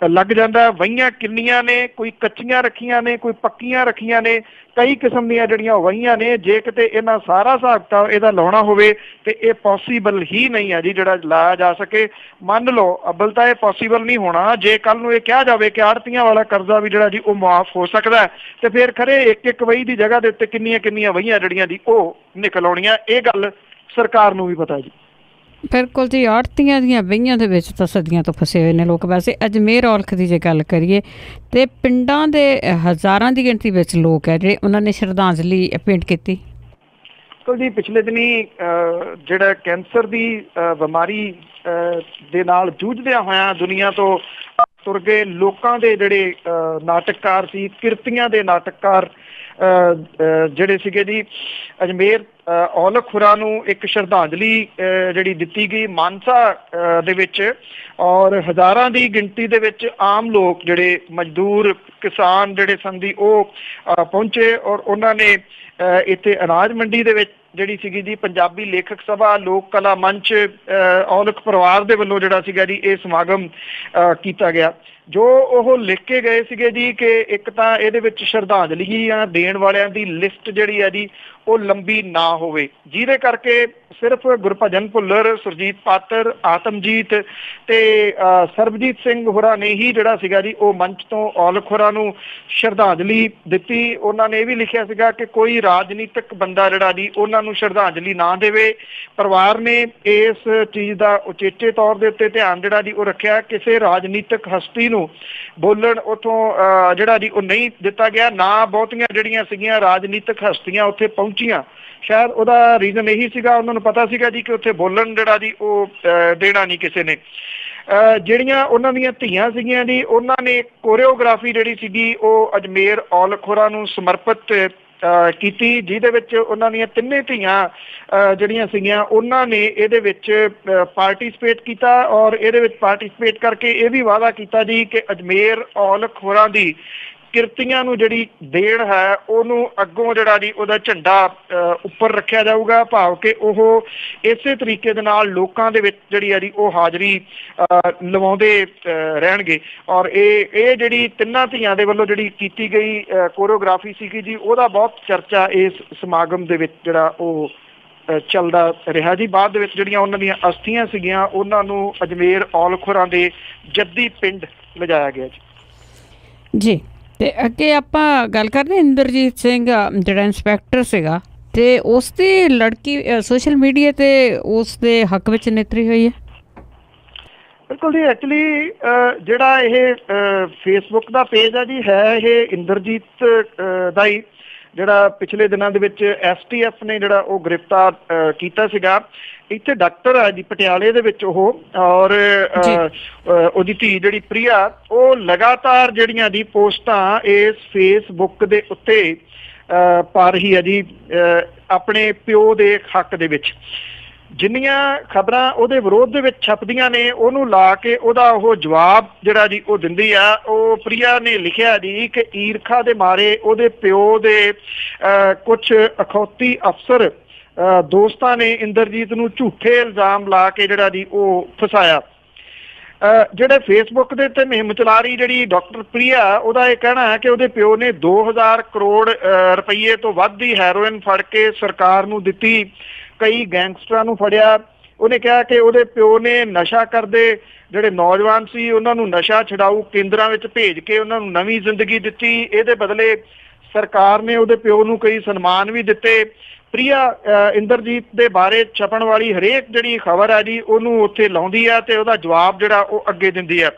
ਲੱਗ ਜਾਂਦਾ। ਵਹੀਆਂ ਕਿੰਨੀਆਂ ਨੇ, ਕੋਈ ਕੱਚੀਆਂ ਰੱਖੀਆਂ ਨੇ, ਕੋਈ ਪੱਕੀਆਂ ਰੱਖੀਆਂ ਨੇ, ਕਈ ਕਿਸਮ ਦੀਆਂ ਜਿਹੜੀਆਂ ਵਹੀਆਂ ਨੇ। ਜੇ ਕਿਤੇ ਇਹਨਾਂ ਸਾਰਾ ਹਿਸਾਬ ਕਿਤਾਬ ਇਹਦਾ ਲਾਉਣਾ ਹੋਵੇ ਤੇ ਇਹ ਪੋਸੀਬਲ ਹੀ ਨਹੀਂ ਹੈ ਜੀ ਜਿਹੜਾ ਲਾਇਆ ਜਾ ਸਕੇ। ਮੰਨ ਲਓ ਅੱਬਲ ਤਾਂ ਇਹ ਪੋਸੀਬਲ ਨਹੀਂ ਹੋਣਾ। ਜੇ ਕੱਲ ਨੂੰ ਇਹ ਕਿਹਾ ਜਾਵੇ ਕਿ ਆੜ੍ਹਤੀਆਂ ਵਾਲਾ ਕਰਜ਼ਾ ਵੀ ਜਿਹੜਾ ਜੀ ਉਹ ਮੁਆਫ ਹੋ ਸਕਦਾ ਤੇ ਫਿਰ ਖਰੇ ਇੱਕ ਵਹੀ ਦੀ ਜਗ੍ਹਾ ਦੇ ਉੱਤੇ ਕਿੰਨੀਆਂ ਵਹੀਆਂ ਜਿਹੜੀਆਂ ਜੀ ਉਹ ਨਿਕਲ ਆਉਣੀਆਂ। ਇਹ ਗੱਲ ਸਰਕਾਰ ਨੂੰ ਵੀ ਪਤਾ ਜੀ। ਬਿਲਕੁਲ ਜੀ, ਆੜ੍ਹਤੀਆਂ ਦੀਆਂ ਵਹੀਆਂ ਦੇ ਵਿੱਚ ਤਾਂ ਸਦੀਆਂ ਤੋਂ ਫਸੇ ਹੋਏ ਨੇ ਲੋਕ। ਵੈਸੇ ਅਜਮੇਰ ਔਲਖ ਦੀ ਜੇ ਗੱਲ ਕਰੀਏ ਤੇ ਪਿੰਡਾਂ ਦੇ ਹਜ਼ਾਰਾਂ ਦੀ ਗਿਣਤੀ ਵਿੱਚ ਲੋਕ ਹੈ ਜਿਹੜੇ ਉਹਨਾਂ ਨੇ ਸ਼ਰਧਾਂਜਲੀ ਭੇਂਟ ਕੀਤੀ। ਜੀ ਪਿਛਲੇ ਦਿਨੀ ਜਿਹੜਾ ਕੈਂਸਰ ਦੀ ਬਿਮਾਰੀ ਦੇ ਨਾਲ ਜੂਝਦਿਆਂ ਹੋਇਆਂ ਦੁਨੀਆ ਤੋਂ ਤੁਰ ਗਏ ਲੋਕਾਂ ਦੇ ਜਿਹੜੇ ਨਾਟਕਕਾਰ ਸੀ, ਕਿਰਤੀਆਂ ਦੇ ਨਾਟਕਕਾਰ ਜਿਹੜੇ ਸੀਗੇ ਜੀ, ਅਜਮੇਰ ਔਲਖ ਹੋਰਾਂ ਨੂੰ ਇੱਕ ਸ਼ਰਧਾਂਜਲੀ ਜਿਹੜੀ ਦਿੱਤੀ ਗਈ ਮਾਨਸਾ ਦੇ ਵਿੱਚ ਔਰ ਹਜ਼ਾਰਾਂ ਦੀ ਗਿਣਤੀ ਦੇ ਵਿੱਚ ਆਮ ਲੋਕ ਜਿਹੜੇ ਮਜ਼ਦੂਰ ਕਿਸਾਨ ਜਿਹੜੇ ਸਨ ਦੀ ਉਹ ਪਹੁੰਚੇ ਔਰ ਉਹਨਾਂ ਨੇ ਇੱਥੇ ਅਨਾਜ ਮੰਡੀ ਦੇ ਵਿੱਚ ਜਿਹੜੀ ਸੀਗੀ ਜੀ ਪੰਜਾਬੀ ਲੇਖਕ ਸਭਾ ਲੋਕ ਕਲਾ ਮੰਚ ਔਲਖ ਪਰਿਵਾਰ ਦੇ ਵੱਲੋਂ ਜਿਹੜਾ ਸੀਗਾ ਜੀ ਇਹ ਸਮਾਗਮ ਕੀਤਾ ਗਿਆ। ਜੋ ਉਹ ਲਿਖ ਕੇ ਗਏ ਸੀਗੇ ਜੀ ਕਿ ਇੱਕ ਤਾਂ ਇਹਦੇ ਵਿੱਚ ਸ਼ਰਧਾਂਜਲੀਆਂ ਦੇਣ ਵਾਲਿਆਂ ਦੀ ਲਿਸਟ ਜਿਹੜੀ ਹੈ ਜੀ ਉਹ ਲੰਬੀ ਨਾ ਹੋਵੇ, ਜਿਹਦੇ ਕਰਕੇ ਸਿਰਫ ਗੁਰਭਜਨ ਭੁੱਲਰ, ਸੁਰਜੀਤ ਪਾਤਰ, ਆਤਮਜੀਤ ਤੇ ਸਰਬਜੀਤ ਸਿੰਘ ਹੋਰਾਂ ਨੇ ਹੀ ਜਿਹੜਾ ਸੀਗਾ ਜੀ ਉਹ ਮੰਚ ਤੋਂ ਔਲਖ ਹੋਰਾਂ ਨੂੰ ਸ਼ਰਧਾਂਜਲੀ ਦਿੱਤੀ। ਉਹਨਾਂ ਨੇ ਇਹ ਵੀ ਲਿਖਿਆ ਸੀਗਾ ਕਿ ਕੋਈ ਰਾਜਨੀਤਿਕ ਬੰਦਾ ਜਿਹੜਾ ਜੀ ਉਹਨਾਂ ਨੂੰ ਸ਼ਰਧਾਂਜਲੀ ਨਾ ਦੇਵੇ। ਪਰਿਵਾਰ ਨੇ ਇਸ ਚੀਜ਼ ਦਾ ਉਚੇਚੇ ਤੌਰ ਦੇ ਉੱਤੇ ਧਿਆਨ ਜਿਹੜਾ ਜੀ ਉਹ ਰੱਖਿਆ। ਕਿਸੇ ਰਾਜਨੀਤਿਕ ਹਸਤੀ ਨੂੰ ਬੋਲਣ ਉੱਥੋਂ ਜਿਹੜਾ ਜੀ ਉਹ ਨਹੀਂ ਦਿੱਤਾ ਗਿਆ। ਨਾ ਬਹੁਤੀਆਂ ਜਿਹੜੀਆਂ ਸੀਗੀਆਂ ਰਾਜਨੀਤਿਕ ਹਸਤੀਆਂ ਉੱਥੇ ਪਹੁੰਚੀਆਂ। ਸ਼ਾਇਦ ਉਹਦਾ ਰੀਜ਼ਨ ਇਹੀ ਸੀਗਾ, ਉਹਨਾਂ ਨੂੰ ਪਤਾ ਸੀਗਾ ਜੀ ਕਿ ਉੱਥੇ ਬੋਲਣ ਜਿਹੜਾ ਜੀ ਉਹ ਦੇਣਾ ਨਹੀਂ ਕਿਸੇ ਨੇ। ਜਿਹੜੀਆਂ ਉਹਨਾਂ ਦੀਆਂ ਧੀਆਂ ਸੀਗੀਆਂ ਜੀ ਉਹਨਾਂ ਨੇ ਕੋਰੀਓਗ੍ਰਾਫੀ ਜਿਹੜੀ ਸੀਗੀ ਉਹ ਅਜਮੇਰ ਔਲਖ ਹੋਰਾਂ ਨੂੰ ਸਮਰਪਿਤ ਕੀਤੀ, ਜਿਹਦੇ ਵਿੱਚ ਉਹਨਾਂ ਦੀਆਂ ਤਿੰਨੇ ਧੀਆਂ ਜਿਹੜੀਆਂ ਸੀਗੀਆਂ ਉਹਨਾਂ ਨੇ ਇਹਦੇ ਵਿੱਚ ਪਾਰਟੀਸਪੇਟ ਕੀਤਾ ਔਰ ਇਹਦੇ ਵਿੱਚ ਪਾਰਟੀਸਪੇਟ ਕਰਕੇ ਇਹ ਵੀ ਵਾਅਦਾ ਕੀਤਾ ਜੀ ਕਿ ਅਜਮੇਰ ਔਲਖ ਹੋਰਾਂ ਦੀ ਕਿਰਤੀਆਂ ਨੂੰ ਜਿਹੜੀ ਦੇਣ ਹੈ ਉਹਨੂੰ ਅੱਗੋਂ ਜਿਹੜਾ ਜੀ ਉਹਦਾ ਝੰਡਾ ਉੱਪਰ ਰੱਖਿਆ ਜਾਊਗਾ। ਭਾਵ ਕਿ ਉਹ ਇਸੇ ਤਰੀਕੇ ਦੇ ਨਾਲ ਲੋਕਾਂ ਦੇ ਵਿੱਚ ਜਿਹੜੀ ਹੈ ਜੀ ਉਹ ਹਾਜ਼ਰੀ ਲਵਾਉਂਦੇ ਰਹਿਣਗੇ। ਔਰ ਇਹ ਜਿਹੜੀ ਤਿੰਨਾਂ ਧੀਆਂ ਦੇ ਵੱਲੋਂ ਜਿਹੜੀ ਕੀਤੀ ਗਈ ਕੋਰੀਓਗ੍ਰਾਫੀ ਸੀਗੀ ਜੀ ਉਹਦਾ ਬਹੁਤ ਚਰਚਾ ਇਸ ਸਮਾਗਮ ਦੇ ਵਿੱਚ ਜਿਹੜਾ ਉਹ ਚੱਲਦਾ ਰਿਹਾ ਜੀ। ਬਾਅਦ ਦੇ ਵਿੱਚ ਜਿਹੜੀਆਂ ਉਹਨਾਂ ਦੀਆਂ ਅਸਥੀਆਂ ਸੀਗੀਆਂ ਉਹਨਾਂ ਨੂੰ ਅਜਮੇਰ ਔਲਖ ਹੋਰਾਂ ਦੇ ਜੱਦੀ ਪਿੰਡ ਲਿਜਾਇਆ ਗਿਆ ਜੀ। ਤੇ ਅੱਗੇ ਆਪਾਂ ਗੱਲ ਕਰਦੇ ਇੰਦਰਜੀਤ ਸਿੰਘ ਜਿਹੜਾ ਇੰਸਪੈਕਟਰ ਸੀਗਾ ਤੇ ਉਸ ਦੀ ਲੜਕੀ ਸੋਸ਼ਲ ਮੀਡੀਆ ਤੇ ਉਸ ਦੇ ਹੱਕ ਵਿੱਚ ਨਿਤਰੀ ਹੋਈ ਹੈ। ਬਿਲਕੁਲ ਜੀ, ਐਕਚੁਅਲੀ ਜਿਹੜਾ ਇਹ ਫੇਸਬੁੱਕ ਦਾ ਪੇਜ ਹੈ ਜੀ, ਹੈ ਇਹ ਇੰਦਰਜੀਤ ਦਾ ਹੀ, ਜਿਹੜਾ ਪਿਛਲੇ ਦਿਨਾਂ ਦੇ ਵਿੱਚ STF ਨੇ ਜਿਹੜਾ ਉਹ ਗ੍ਰਿਫਤਾਰ ਕੀਤਾ ਸੀਗਾ। ਇੱਥੇ ਡਾਕਟਰ ਆ ਜੀ ਪਟਿਆਲੇ ਦੇ ਵਿੱਚ ਉਹ, ਔਰ ਉਹਦੀ ਧੀ ਜਿਹੜੀ ਪ੍ਰਿਆ, ਉਹ ਲਗਾਤਾਰ ਜਿਹੜੀਆਂ ਦੀ ਪੋਸਟਾਂ ਇਸ ਫੇਸਬੁੱਕ ਦੇ ਉੱਤੇ ਪਾ ਰਹੀ ਹੈ ਜੀ ਆਪਣੇ ਪਿਓ ਦੇ ਹੱਕ ਦੇ ਵਿੱਚ। ਜਿੰਨੀਆਂ ਖਬਰਾਂ ਉਹਦੇ ਵਿਰੋਧ ਦੇ ਵਿੱਚ ਛਪਦੀਆਂ ਨੇ ਉਹਨੂੰ ਲਾ ਕੇ ਉਹਦਾ ਉਹ ਜਵਾਬ ਜਿਹੜਾ ਜੀ ਉਹ ਦਿੰਦੀ ਆ। ਉਹ ਪ੍ਰਿਆ ਨੇ ਲਿਖਿਆ ਜੀ ਕਿ ਈਰਖਾ ਦੇ ਮਾਰੇ ਉਹਦੇ ਪਿਓ ਦੇ ਕੁਛ ਅਖੌਤੀ ਅਫਸਰ ਦੋਸਤਾਂ ਨੇ ਇੰਦਰਜੀਤ ਨੂੰ ਝੂਠੇ ਇਲਜ਼ਾਮ ਲਾ ਕੇ ਜਿਹੜਾ ਜੀ ਉਹ ਫਸਾਇਆ। ਜਿਹੜੇ ਫੇਸਬੁੱਕ ਦੇ ਉੱਤੇ ਮੁਹਿੰਮ ਚਲਾ ਰਹੀ ਜਿਹੜੀ ਡਾਕਟਰ ਪ੍ਰਿਆ, ਉਹਦਾ ਇਹ ਕਹਿਣਾ ਹੈ ਕਿ ਉਹਦੇ ਪਿਓ ਨੇ 2000 ਕਰੋੜ ਰੁਪਈਏ ਤੋਂ ਵੱਧ ਦੀ ਹੈਰੋਇਨ ਫੜ ਕੇ ਸਰਕਾਰ ਨੂੰ ਦਿੱਤੀ, ਕਈ ਗੈਂਗਸਟਰਾਂ ਨੂੰ ਫੜਿਆ। ਉਹਨੇ ਕਿਹਾ ਕਿ ਉਹਦੇ ਪਿਓ ਨੇ ਨਸ਼ਾ ਕਰਦੇ ਜਿਹੜੇ ਨੌਜਵਾਨ ਸੀ ਉਹਨਾਂ ਨੂੰ ਨਸ਼ਾ ਛਡਾਊ ਕੇਂਦਰਾਂ ਵਿੱਚ ਭੇਜ ਕੇ ਉਹਨਾਂ ਨੂੰ ਨਵੀਂ ਜ਼ਿੰਦਗੀ ਦਿੱਤੀ। ਇਹਦੇ ਬਦਲੇ ਸਰਕਾਰ ਨੇ ਉਹਦੇ ਪਿਓ ਨੂੰ ਕਈ ਸਨਮਾਨ ਵੀ ਦਿੱਤੇ। ਪ੍ਰਿਆ ਇੰਦਰਜੀਤ ਦੇ ਬਾਰੇ ਛਪਣ ਵਾਲੀ ਹਰੇਕ ਜਿਹੜੀ ਖਬਰ ਹੈ ਜੀ ਉਹਨੂੰ ਉੱਥੇ ਲਾਉਂਦੀ ਹੈ ਤੇ ਉਹਦਾ ਜਵਾਬ ਜਿਹੜਾ ਉਹ ਅੱਗੇ ਦਿੰਦੀ ਹੈ।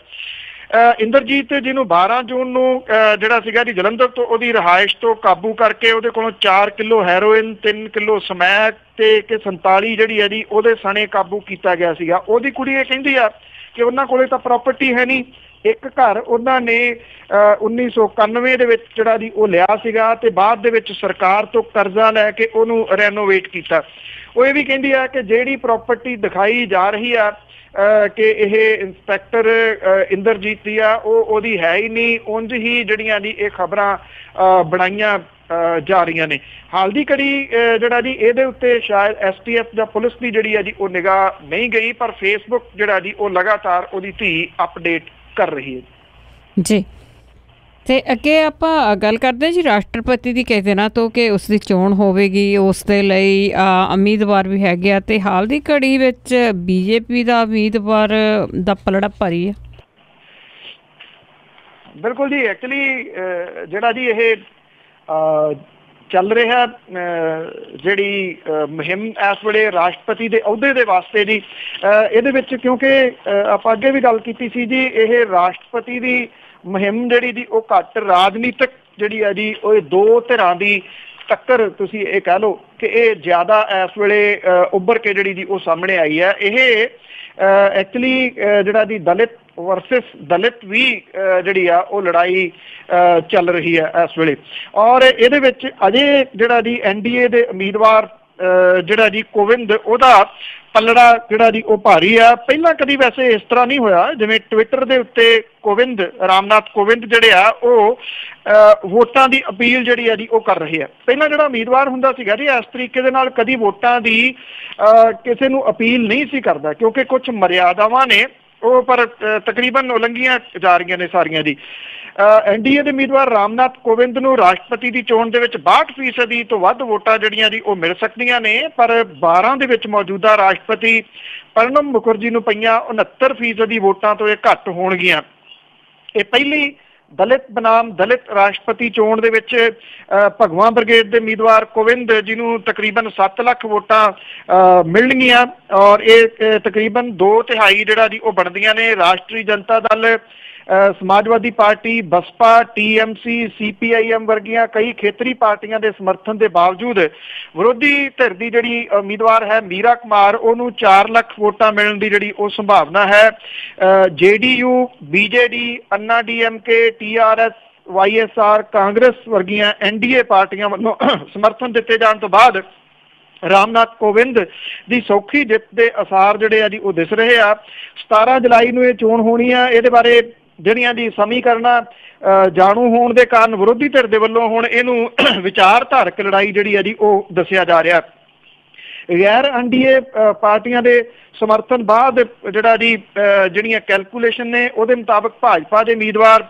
ਇੰਦਰਜੀਤ ਜਿਹਨੂੰ 12 ਜੂਨ ਨੂੰ ਜਿਹੜਾ ਸੀਗਾ ਜੀ ਜਲੰਧਰ ਤੋਂ ਉਹਦੀ ਰਿਹਾਇਸ਼ ਤੋਂ ਕਾਬੂ ਕਰਕੇ ਉਹਦੇ ਕੋਲੋਂ 4 ਕਿਲੋ ਹੈਰੋਇਨ, 3 ਕਿਲੋ ਸਮੈਕ ਤੇ 47 ਜਿਹੜੀ ਹੈ ਜੀ ਉਹਦੇ ਸਣੇ ਕਾਬੂ ਕੀਤਾ ਗਿਆ ਸੀਗਾ। ਉਹਦੀ ਕੁੜੀ ਇਹ ਕਹਿੰਦੀ ਆ ਕਿ ਉਹਨਾਂ ਕੋਲੇ ਤਾਂ ਪ੍ਰਾਪਰਟੀ ਹੈ ਨਹੀਂ, ਇੱਕ ਘਰ ਉਹਨਾਂ ਨੇ 1991 ਦੇ ਵਿੱਚ ਜਿਹੜਾ ਜੀ ਉਹ ਲਿਆ ਸੀਗਾ ਤੇ ਬਾਅਦ ਦੇ ਵਿੱਚ ਸਰਕਾਰ ਤੋਂ ਕਰਜ਼ਾ ਲੈ ਕੇ ਉਹਨੂੰ ਰੈਨੋਵੇਟ ਕੀਤਾ। ਉਹ ਇਹ ਵੀ ਕਹਿੰਦੀ ਆ ਕਿ ਜਿਹੜੀ ਪ੍ਰਾਪਰਟੀ ਦਿਖਾਈ ਜਾ ਰਹੀ ਆ ਕਿ ਇਹ ਇੰਸਪੈਕਟਰ ਇੰਦਰਜੀਤ ਦੀ ਆ, ਉਹ ਉਹਦੀ ਹੈ ਹੀ ਨਹੀਂ। ਉਂਝ ਹੀ ਜਿਹੜੀਆਂ ਜੀ ਇਹ ਖਬਰਾਂ ਬਣਾਈਆਂ ਜਾ ਰਹੀਆਂ ਨੇ। ਹਾਲ ਦੀ ਘੜੀ ਜਿਹੜਾ ਜੀ ਇਹਦੇ ਉੱਤੇ ਸ਼ਾਇਦ STF ਜਾਂ ਪੁਲਿਸ ਦੀ ਜਿਹੜੀ ਹੈ ਜੀ ਉਹ ਨਿਗਾਹ ਨਹੀਂ ਗਈ, ਪਰ ਫੇਸਬੁੱਕ ਜਿਹੜਾ ਜੀ ਉਹ ਲਗਾਤਾਰ ਉਹਦੀ ਧੀ ਅਪਡੇਟ ਕਰ ਰਹੀ ਹੈ ਜੀ। ਤੇ ਅੱਗੇ ਆਪਾਂ ਗੱਲ ਕਰਦੇ ਜੀ ਰਾਸ਼ਟਰਪਤੀ ਦੀ ਕਿਸੇ ਦਿਨਾਂ ਤੋਂ ਕਿ ਉਸ ਦੀ ਚੋਣ ਹੋਵੇਗੀ, ਉਸ ਦੇ ਲਈ ਉਮੀਦਵਾਰ ਵੀ ਹੈਗੇ ਆ ਤੇ ਹਾਲ ਦੀ ਘੜੀ ਵਿੱਚ BJP ਦਾ ਉਮੀਦਵਾਰ ਦਾ ਪਲੜਾ ਭਾਰੀ ਹੈ। ਬਿਲਕੁਲ ਜੀ, ਐਕਚੁਅਲੀ ਜਿਹੜਾ ਜੀ ਇਹ ਚੱਲ ਰਿਹਾ ਜਿਹੜੀ ਮੁਹਿੰਮ ਇਸ ਵੇਲੇ ਰਾਸ਼ਟਰਪਤੀ ਦੇ ਅਹੁਦੇ ਦੇ ਵਾਸਤੇ ਜੀ, ਇਹਦੇ ਵਿੱਚ ਕਿਉਂਕਿ ਆਪਾਂ ਅੱਗੇ ਵੀ ਗੱਲ ਕੀਤੀ ਸੀ ਜੀ, ਇਹ ਰਾਸ਼ਟਰਪਤੀ ਦੀ ਮੁਹਿੰਮ ਜਿਹੜੀ ਜੀ ਉਹ ਘੱਟ ਰਾਜਨੀਤਿਕ ਜਿਹੜੀ ਹੈ ਜੀ ਉਹ ਦੋ ਧਿਰਾਂ ਦੀ ਟੱਕਰ ਤੁਸੀਂ ਇਹ ਕਹਿ ਲਓ ਕਿ ਇਹ ਜ਼ਿਆਦਾ ਇਸ ਵੇਲੇ ਉੱਭਰ ਕੇ ਜਿਹੜੀ ਜੀ ਉਹ ਸਾਹਮਣੇ ਆਈ ਹੈ। ਇਹ ਐਕਚੁਅਲੀ ਜਿਹੜਾ ਜੀ ਦਲਿਤ ਵਰਸਸ ਦਲਿਤ ਵੀ ਜਿਹੜੀ ਆ ਉਹ ਲੜਾਈ ਚੱਲ ਰਹੀ ਹੈ ਇਸ ਵੇਲੇ, ਔਰ ਇਹਦੇ ਵਿੱਚ ਅਜੇ ਜਿਹੜਾ ਜੀ NDA ਦੇ ਉਮੀਦਵਾਰ ਜਿਹੜਾ ਜੀ ਕੋਵਿੰਦ, ਉਹਦਾ ਪੱਲੜਾ ਜਿਹੜਾ ਜੀ ਉਹ ਭਾਰੀ ਆ। ਪਹਿਲਾਂ ਕਦੀ ਵੈਸੇ ਇਸ ਤਰ੍ਹਾਂ ਨਹੀਂ ਹੋਇਆ, ਜਿਵੇਂ ਟਵਿੱਟਰ ਦੇ ਉੱਤੇ ਕੋਵਿੰਦ, ਰਾਮਨਾਥ ਕੋਵਿੰਦ ਜਿਹੜੇ ਆ ਉਹ ਵੋਟਾਂ ਦੀ ਅਪੀਲ ਜਿਹੜੀ ਆ ਜੀ ਉਹ ਕਰ ਰਹੇ ਆ। ਪਹਿਲਾਂ ਜਿਹੜਾ ਉਮੀਦਵਾਰ ਹੁੰਦਾ ਸੀਗਾ ਜੀ ਇਸ ਤਰੀਕੇ ਦੇ ਨਾਲ ਕਦੀ ਵੋਟਾਂ ਦੀ ਕਿਸੇ ਨੂੰ ਅਪੀਲ ਨਹੀਂ ਸੀ ਕਰਦਾ, ਕਿਉਂਕਿ ਕੁਝ ਮਰਿਆਦਾਵਾਂ ਨੇ ਉਹ ਪਰ ਤਕਰੀਬਨ ਉਲੰਘੀਆਂ ਜਾ ਰਹੀਆਂ ਨੇ ਸਾਰੀਆਂ ਜੀ। NDA ਦੇ ਉਮੀਦਵਾਰ ਰਾਮਨਾਥ ਕੋਵਿੰਦ ਨੂੰ ਰਾਸ਼ਟਰਪਤੀ ਦੀ ਚੋਣ ਦੇ ਵਿੱਚ 62% ਤੋਂ ਵੱਧ ਵੋਟਾਂ ਜਿਹੜੀਆਂ ਜੀ ਉਹ ਮਿਲ ਸਕਦੀਆਂ ਨੇ, ਪਰ 12 ਦੇ ਵਿੱਚ ਮੌਜੂਦਾ ਰਾਸ਼ਟਰਪਤੀ ਪ੍ਰਣਬ ਮੁਖਰਜੀ ਨੂੰ ਪਈਆਂ 69% ਦੀ ਵੋਟਾਂ ਤੋਂ ਇਹ ਘੱਟ ਹੋਣਗੀਆਂ। ਇਹ ਪਹਿਲੀ ਦਲਿਤ ਬਨਾਮ ਦਲਿਤ ਰਾਸ਼ਟਰਪਤੀ ਚੋਣ ਦੇ ਵਿੱਚ ਭਗਵਾਂ ਬ੍ਰਿਗੇਡ ਦੇ ਉਮੀਦਵਾਰ ਕੋਵਿੰਦ ਜਿਹਨੂੰ ਤਕਰੀਬਨ 7 ਲੱਖ ਵੋਟਾਂ ਮਿਲਣਗੀਆਂ, ਔਰ ਇਹ ਤਕਰੀਬਨ 2/3 ਜਿਹੜਾ ਜੀ ਉਹ ਬਣਦੀਆਂ ਨੇ। ਰਾਸ਼ਟਰੀ ਜਨਤਾ ਦਲ, ਸਮਾਜਵਾਦੀ ਪਾਰਟੀ, ਬਸਪਾ, TMC, CPIM ਵਰਗੀਆਂ ਕਈ ਖੇਤਰੀ ਪਾਰਟੀਆਂ ਦੇ ਸਮਰਥਨ ਦੇ ਬਾਵਜੂਦ ਵਿਰੋਧੀ ਧਿਰ ਦੀ ਜਿਹੜੀ ਉਮੀਦਵਾਰ ਹੈ ਮੀਰਾ ਕੁਮਾਰ, ਉਹਨੂੰ 4 ਲੱਖ ਵੋਟਾਂ ਮਿਲਣ ਦੀ ਜਿਹੜੀ ਉਹ ਸੰਭਾਵਨਾ ਹੈ। JDU, BJD, अन्ना DMK, TRS, YSR, ਕਾਂਗਰਸ ਵਰਗੀਆਂ NDA ਪਾਰਟੀਆਂ ਵੱਲੋਂ ਸਮਰਥਨ ਦਿੱਤੇ ਜਾਣ ਤੋਂ ਬਾਅਦ ਰਾਮਨਾਥ ਕੋਵਿੰਦ ਦੀ ਸੌਖੀ ਜਿੱਤ ਦੇ ਅਸਾਰ ਜਿਹੜੇ ਆ ਜੀ ਉਹ ਦਿਸ ਰਹੇ ਆ। 17 ਜੁਲਾਈ ਨੂੰ ਇਹ ਚੋਣ ਹੋਣੀ ਆ। ਇਹਦੇ ਬਾਰੇ ਜਿਹੜੀਆਂ ਦੀ ਸਮੀਕਰਨਾਂ ਜਾਣੂ ਹੋਣ ਦੇ ਕਾਰਨ ਵਿਰੋਧੀ ਧਿਰ ਦੇ ਵੱਲੋਂ ਹੁਣ ਇਹਨੂੰ ਵਿਚਾਰਧਾਰਕ ਲੜਾਈ ਜਿਹੜੀ ਆ ਜੀ ਉਹ ਦੱਸਿਆ ਜਾ ਰਿਹਾ। ਗੈਰ NDA ਪਾਰਟੀਆਂ ਦੇ ਸਮਰਥਨ ਬਾਅਦ ਜਿਹੜਾ ਜੀ ਜਿਹੜੀਆਂ ਕੈਲਕੂਲੇਸ਼ਨ ਨੇ ਉਹਦੇ ਮੁਤਾਬਕ ਭਾਜਪਾ ਦੇ ਉਮੀਦਵਾਰ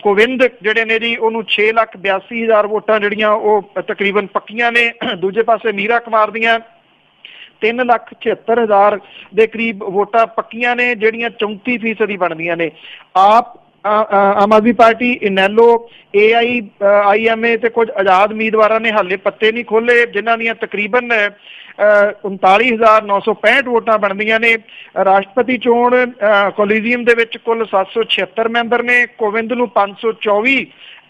ਕੋਵਿੰਦ ਜਿਹੜੇ ਨੇ ਜੀ ਉਹਨੂੰ 6,82,000 ਵੋਟਾਂ ਜਿਹੜੀਆਂ ਉਹ ਤਕਰੀਬਨ ਪੱਕੀਆਂ ਨੇ। ਦੂਜੇ ਪਾਸੇ ਮੀਰਾ ਕੁਮਾਰ ਦੀਆਂ 3,76,000 ਦੇ ਕਰੀਬ ਵੋਟਾਂ ਪੱਕੀਆਂ ਨੇ, ਜਿਹੜੀਆਂ 34% ਬਣਦੀਆਂ ਨੇ। ਆਪ ਆਮ ਆਦਮੀ ਪਾਰਟੀ, ਇਨੈਲੋ, AIIMA ਤੇ ਕੁਝ ਆਜ਼ਾਦ ਉਮੀਦਵਾਰਾਂ ਨੇ ਹਾਲੇ ਪੱਤੇ ਨਹੀਂ ਖੋਲੇ, ਜਿਨ੍ਹਾਂ ਦੀਆਂ ਤਕਰੀਬਨ 39,965 ਵੋਟਾਂ ਬਣਦੀਆਂ ਨੇ। ਰਾਸ਼ਟਰਪਤੀ ਚੋਣ ਕੋਲੀਜੀਅਮ ਦੇ ਵਿੱਚ ਕੁੱਲ 776 ਮੈਂਬਰ ਨੇ। ਕੋਵਿੰਦ ਨੂੰ 524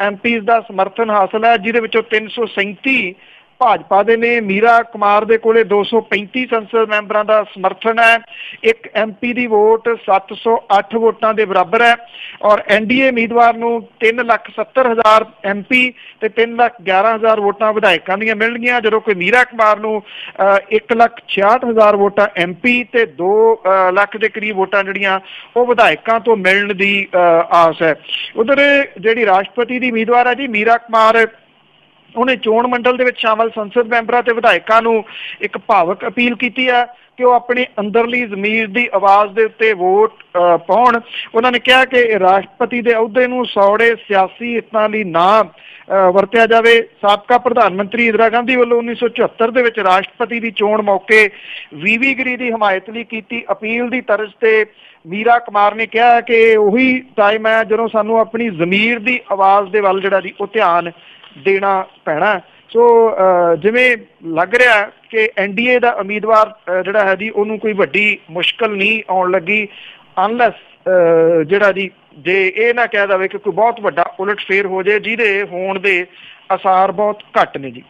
MPs ਦਾ ਸਮਰਥਨ ਹਾਸਲ ਹੈ, ਜਿਹਦੇ ਵਿੱਚੋਂ 337 ਭਾਜਪਾ ਦੇ ਨੇ। ਮੀਰਾ ਕੁਮਾਰ ਦੇ ਕੋਲੇ 235 ਸੰਸਦ ਮੈਂਬਰਾਂ ਦਾ ਸਮਰਥਨ ਹੈ। ਇੱਕ MP ਦੀ ਵੋਟ 708 ਵੋਟਾਂ ਦੇ ਬਰਾਬਰ ਹੈ। ਔਰ NDA ਉਮੀਦਵਾਰ ਨੂੰ 3,70,000 MP ਤੇ 3,11,000 ਵੋਟਾਂ ਵਿਧਾਇਕਾਂ ਦੀਆਂ ਮਿਲਣਗੀਆਂ, ਜਦੋਂ ਕਿ ਮੀਰਾ ਕੁਮਾਰ ਨੂੰ 1,66,000 ਵੋਟਾਂ MP ਤੇ 2 ਲੱਖ ਦੇ ਕਰੀਬ ਵੋਟਾਂ ਜਿਹੜੀਆਂ ਉਹ ਵਿਧਾਇਕਾਂ ਤੋਂ ਮਿਲਣ ਦੀ ਆਸ ਹੈ। ਉਧਰ ਜਿਹੜੀ ਰਾਸ਼ਟਰਪਤੀ ਦੀ ਉਮੀਦਵਾਰ ਹੈ ਜੀ ਮੀਰਾ ਕੁਮਾਰ, ਉਹਨੇ ਚੋਣ ਮੰਡਲ ਦੇ ਵਿੱਚ ਸ਼ਾਮਲ ਸੰਸਦ ਮੈਂਬਰਾਂ ਤੇ ਵਿਧਾਇਕਾਂ ਨੂੰ ਇੱਕ ਭਾਵਕ ਅਪੀਲ ਕੀਤੀ ਹੈ ਕਿ ਉਹ ਆਪਣੀ ਅੰਦਰਲੀ ਜ਼ਮੀਰ ਦੀ ਆਵਾਜ਼ ਦੇ ਉੱਤੇ ਵੋਟ ਪਾਉਣ। ਉਹਨਾਂ ਨੇ ਕਿਹਾ ਕਿ ਰਾਸ਼ਟਰਪਤੀ ਦੇ ਅਹੁਦੇ ਨੂੰ ਸੌੜੇ ਸਿਆਸੀ ਹਿੱਤਾਂ ਲਈ ਨਾ ਵਰਤਿਆ ਜਾਵੇ। ਸਾਬਕਾ ਪ੍ਰਧਾਨ ਮੰਤਰੀ ਇੰਦਰਾ ਗਾਂਧੀ ਵੱਲੋਂ 1974 ਦੇ ਵਿੱਚ ਰਾਸ਼ਟਰਪਤੀ ਦੀ ਚੋਣ ਮੌਕੇ VV ਗਿਰੀ ਦੀ ਹਮਾਇਤ ਲਈ ਕੀਤੀ ਅਪੀਲ ਦੀ ਤਰਜ਼ ਤੇ ਮੀਰਾ ਕੁਮਾਰ ਨੇ ਕਿਹਾ ਕਿ ਉਹੀ ਟਾਈਮ ਹੈ ਜਦੋਂ ਸਾਨੂੰ ਆਪਣੀ ਜ਼ਮੀਰ ਦੀ ਆਵਾਜ਼ ਦੇ ਵੱਲ ਜਿਹੜਾ ਜੀ ਉਹ ਧਿਆਨ ਦੇਣਾ ਪੈਣਾ। ਸੋ ਜਿਵੇਂ ਲੱਗ ਰਿਹਾ ਕਿ NDA ਦਾ ਉਮੀਦਵਾਰ ਜਿਹੜਾ ਹੈ ਜੀ ਉਹਨੂੰ ਕੋਈ ਵੱਡੀ ਮੁਸ਼ਕਲ ਨਹੀਂ ਆਉਣ ਲੱਗੀ, ਅਨਲੈਸ ਜਿਹੜਾ ਜੀ ਜੇ ਇਹ ਨਾ ਕਿਹਾ ਜਾਵੇ ਕਿ ਕੋਈ ਬਹੁਤ ਵੱਡਾ ਉਲਟ ਫੇਰ ਹੋ ਜਾਏ, ਜਿਹਦੇ ਹੋਣ ਦੇ ਆਸਾਰ ਬਹੁਤ ਘੱਟ ਨੇ ਜੀ।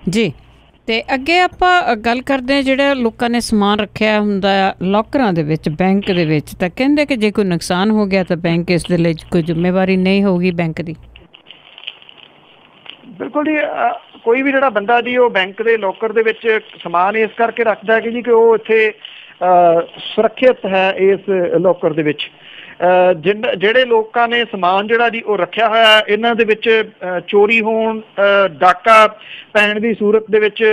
ਜੀ, ਤੇ ਅੱਗੇ ਆਪਾਂ ਗੱਲ ਕਰਦੇ ਹਾਂ ਜਿਹੜਾ ਲੋਕਾਂ ਨੇ ਸਮਾਨ ਰੱਖਿਆ ਹੁੰਦਾ ਲੋਕਰਾਂ ਦੇ ਵਿੱਚ, ਬੈਂਕ ਦੇ ਵਿੱਚ, ਤਾਂ ਕਹਿੰਦੇ ਕਿ ਜੇ ਕੋਈ ਨੁਕਸਾਨ ਹੋ ਗਿਆ ਤਾਂ ਬੈਂਕ ਇਸ ਦੇ ਲਈ ਕੋਈ ਜ਼ਿੰਮੇਵਾਰੀ ਨਹੀਂ ਹੋਊਗੀ ਬੈਂਕ ਦੀ। ਬਿਲਕੁਲ ਜੀ, ਕੋਈ ਵੀ ਜਿਹੜਾ ਬੰਦਾ ਜੀ ਉਹ ਬੈਂਕ ਦੇ ਲੋਕਰ ਦੇ ਵਿੱਚ ਸਮਾਨ ਇਸ ਕਰਕੇ ਰੱਖਦਾ ਕਿ ਜੀ ਕਿ ਉਹ ਇੱਥੇ ਸੁਰੱਖਿਅਤ ਹੈ ਇਸ ਲੋਕਰ ਦੇ ਵਿੱਚ। ਜਿਹੜੇ ਲੋਕਾਂ ਨੇ ਸਮਾਨ ਜਿਹੜਾ ਜੀ ਉਹ ਰੱਖਿਆ ਹੋਇਆ, ਇਹਨਾਂ ਦੇ ਵਿੱਚ ਚੋਰੀ ਹੋਣ, ਡਾਕਾ ਪੈਣ ਦੀ ਸੂਰਤ ਦੇ ਵਿੱਚ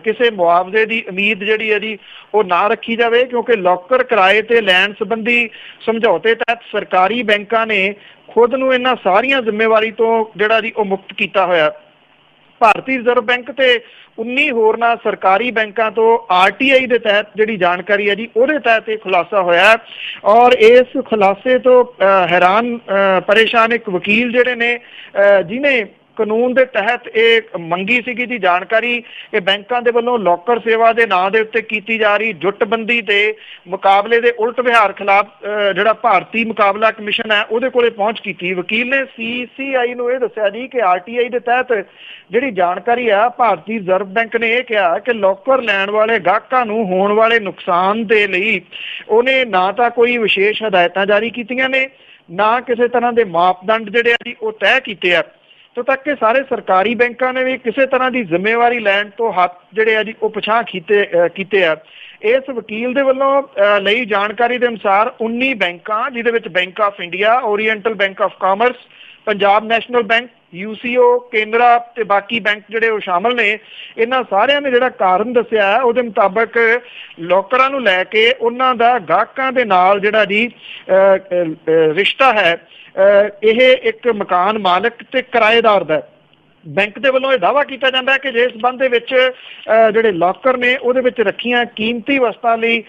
ਕਿਸੇ ਮੁਆਵਜ਼ੇ ਦੀ ਉਮੀਦ ਜਿਹੜੀ ਹੈ ਜੀ ਉਹ ਨਾ ਰੱਖੀ ਜਾਵੇ, ਕਿਉਂਕਿ ਲੋਕਰ ਕਿਰਾਏ ਤੇ ਲੈਣ ਸੰਬੰਧੀ ਸਮਝੌਤੇ ਤਹਿਤ ਸਰਕਾਰੀ ਬੈਂਕਾਂ ਨੇ ਖੁਦ ਨੂੰ ਇਹਨਾਂ ਸਾਰੀਆਂ ਜ਼ਿੰਮੇਵਾਰੀ ਤੋਂ ਜਿਹੜਾ ਜੀ ਉਹ ਮੁਕਤ ਕੀਤਾ ਹੋਇਆ। ਭਾਰਤੀ ਰਿਜ਼ਰਵ ਬੈਂਕ ਤੇ 19 ਹੋਰਨਾਂ ਸਰਕਾਰੀ ਬੈਂਕਾਂ ਤੋਂ RTI ਦੇ ਤਹਿਤ ਜਿਹੜੀ ਜਾਣਕਾਰੀ ਹੈ ਜੀ ਉਹਦੇ ਤਹਿਤ ਇਹ ਖੁਲਾਸਾ ਹੋਇਆ। ਔਰ ਇਸ ਖੁਲਾਸੇ ਤੋਂ ਹੈਰਾਨ ਪਰੇਸ਼ਾਨ ਇੱਕ ਵਕੀਲ ਜਿਹੜੇ ਨੇ ਜਿਹਨੇ ਕਾਨੂੰਨ ਦੇ ਤਹਿਤ ਇਹ ਮੰਗੀ ਸੀਗੀ ਜੀ ਜਾਣਕਾਰੀ ਕਿ ਬੈਂਕਾਂ ਦੇ ਵੱਲੋਂ ਲੋਕਰ ਸੇਵਾ ਦੇ ਨਾਂ ਦੇ ਉੱਤੇ ਕੀਤੀ ਜਾ ਰਹੀ ਜੁੱਟਬੰਦੀ ਦੇ ਮੁਕਾਬਲੇ ਦੇ ਉਲਟ ਵਿਹਾਰ ਖਿਲਾਫ ਜਿਹੜਾ ਭਾਰਤੀ ਮੁਕਾਬਲਾ ਕਮਿਸ਼ਨ ਹੈ ਉਹਦੇ ਕੋਲੇ ਪਹੁੰਚ ਕੀਤੀ। ਵਕੀਲ ਨੇ CCI ਨੂੰ ਇਹ ਦੱਸਿਆ ਜੀ ਕਿ RTI ਦੇ ਤਹਿਤ ਜਿਹੜੀ ਜਾਣਕਾਰੀ ਆ ਭਾਰਤੀ ਰਿਜ਼ਰਵ ਬੈਂਕ ਨੇ ਇਹ ਕਿਹਾ ਕਿ ਲੋਕਰ ਲੈਣ ਵਾਲੇ ਗਾਹਕਾਂ ਨੂੰ ਹੋਣ ਵਾਲੇ ਨੁਕਸਾਨ ਦੇ ਲਈ ਉਹਨੇ ਨਾ ਤਾਂ ਕੋਈ ਵਿਸ਼ੇਸ਼ ਹਦਾਇਤਾਂ ਜਾਰੀ ਕੀਤੀਆਂ ਨੇ, ਨਾ ਕਿਸੇ ਤਰ੍ਹਾਂ ਦੇ ਮਾਪਦੰਡ ਜਿਹੜੇ ਆ ਜੀ ਉਹ ਤੈਅ ਕੀਤੇ ਆ। ਇੱਥੋਂ ਤੱਕ ਕਿ ਸਾਰੇ ਸਰਕਾਰੀ ਬੈਂਕਾਂ ਨੇ ਵੀ ਕਿਸੇ ਤਰ੍ਹਾਂ ਦੀ ਜ਼ਿੰਮੇਵਾਰੀ ਲੈਣ ਤੋਂ ਹੱਥ ਜਿਹੜੇ ਆ ਜੀ ਉਹ ਪਿਛਾਂਹ ਕੀਤੇ ਆ। ਇਸ ਵਕੀਲ ਦੇ ਵੱਲੋਂ ਲਈ ਜਾਣਕਾਰੀ ਦੇ ਅਨੁਸਾਰ 19 ਬੈਂਕਾਂ, ਜਿਹਦੇ ਵਿੱਚ bank of India, oriental bank of commerce, Punjab national bank, UCO, Canara ਤੇ ਬਾਕੀ ਬੈਂਕ ਜਿਹੜੇ ਉਹ ਸ਼ਾਮਲ ਨੇ, ਇਹਨਾਂ ਸਾਰਿਆਂ ਨੇ ਜਿਹੜਾ ਕਾਰਨ ਦੱਸਿਆ ਹੈ ਉਹਦੇ ਮੁਤਾਬਕ ਲੋਕਰਾਂ ਨੂੰ ਲੈ ਕੇ ਉਹਨਾਂ ਦਾ ਗਾਹਕਾਂ ਦੇ ਨਾਲ ਜਿਹੜਾ ਜੀ ਰਿਸ਼ਤਾ ਹੈ ਇਹ ਇੱਕ ਮਕਾਨ ਮਾਲਕ ਤੇ ਕਿਰਾਏਦਾਰ ਦਾ। ਬੈਂਕ ਦੇ ਵੱਲੋਂ ਇਹ ਦਾਅਵਾ ਕੀਤਾ ਜਾਂਦਾ ਹੈ ਕਿ ਜਿਸ ਸੰਬੰਧ ਦੇ ਵਿੱਚ ਜਿਹੜੇ ਲੋਕਰ ਨੇ ਉਹਦੇ ਵਿੱਚ ਰੱਖੀਆਂ ਕੀਮਤੀ ਵਸਤਾਂ ਲਈ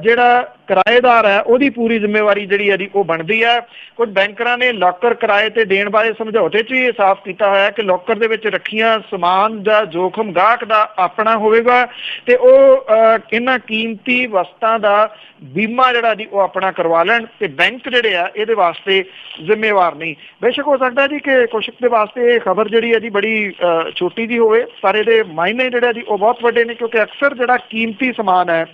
ਜਿਹੜਾ ਕਿਰਾਏਦਾਰ ਹੈ ਉਹਦੀ ਪੂਰੀ ਜ਼ਿੰਮੇਵਾਰੀ ਜਿਹੜੀ ਹੈ ਜੀ ਉਹ ਬਣਦੀ ਹੈ। ਕੁਝ ਬੈਂਕਰਾਂ ਨੇ ਲੋਕਰ ਕਿਰਾਏ ਤੇ ਦੇਣ ਬਾਰੇ ਸਮਝੌਤੇ 'ਚ ਵੀ ਇਹ ਸਾਫ਼ ਕੀਤਾ ਹੋਇਆ ਕਿ ਲੋਕਰ ਦੇ ਵਿੱਚ ਰੱਖੀਆਂ ਸਮਾਨ ਦਾ ਜੋਖਮ ਗਾਹਕ ਦਾ ਆਪਣਾ ਹੋਵੇਗਾ ਤੇ ਉਹ ਇਹਨਾਂ ਕੀਮਤੀ ਵਸਤਾਂ ਦਾ ਬੀਮਾ ਜਿਹੜਾ ਜੀ ਉਹ ਆਪਣਾ ਕਰਵਾ ਲੈਣ ਤੇ ਬੈਂਕ ਜਿਹੜੇ ਆ ਇਹਦੇ ਵਾਸਤੇ ਜ਼ਿੰਮੇਵਾਰ ਨਹੀਂ। ਬੇਸ਼ੱਕ ਹੋ ਸਕਦਾ ਜੀ ਕਿ ਕੁਛ ਦੇ ਵਾਸਤੇ ਇਹ ਖਬਰ ਜਿਹੜੀ ਹੈ ਜੀ ਬੜੀ ਛੋਟੀ ਜੀ ਹੋਵੇ, ਪਰ ਇਹਦੇ ਮਾਇਨੇ ਜਿਹੜੇ ਜੀ ਉਹ ਬਹੁਤ ਵੱਡੇ ਨੇ, ਕਿਉਂਕਿ ਅਕਸਰ ਜਿਹੜਾ ਕੀਮਤੀ ਸਮਾਨ ਹੈ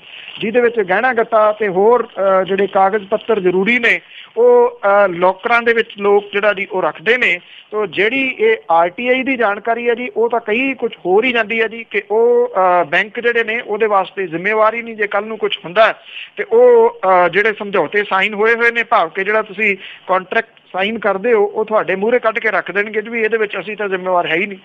ਜਿਹਦੇ ਵਿੱਚ ਗਹਿਣਾ ਗੱਟਾ ਤੇ ਹੋਰ ਜਿਹੜੇ ਕਾਗਜ਼ ਪੱਤਰ ਜ਼ਰੂਰੀ ਨੇ ਉਹ ਲੋਕਰਾਂ ਦੇ ਵਿੱਚ ਲੋਕ ਜਿਹੜਾ ਜੀ ਉਹ ਰੱਖਦੇ ਨੇ। ਤੋ ਜਿਹੜੀ ਇਹ RTI ਦੀ ਜਾਣਕਾਰੀ ਹੈ ਜੀ ਉਹ ਤਾਂ ਕਈ ਕੁਝ ਹੋਰ ਹੀ ਜਾਂਦੀ ਹੈ ਜੀ ਕਿ ਉਹ ਬੈਂਕ ਜਿਹੜੇ ਨੇ ਉਹਦੇ ਵਾਸਤੇ ਜ਼ਿੰਮੇਵਾਰੀ ਨਹੀਂ ਜੇ ਕੱਲ ਨੂੰ ਕੁਝ ਹੁੰਦਾ ਤੇ ਉਹ ਜਿਹੜੇ ਸਮਝੌਤੇ ਸਾਈਨ ਹੋਏ ਨੇ, ਭਾਵ ਕਿ ਜਿਹੜਾ ਤੁਸੀਂ ਕੰਟਰੈਕਟ ਸਾਈਨ ਕਰਦੇ ਹੋ ਉਹ ਤੁਹਾਡੇ ਮੂਹਰੇ ਕੱਢ ਕੇ ਰੱਖ ਦੇਣਗੇ ਵੀ ਇਹਦੇ ਵਿੱਚ ਅਸੀਂ ਤਾਂ ਜ਼ਿੰਮੇਵਾਰ ਹੈ ਹੀ ਨਹੀਂ।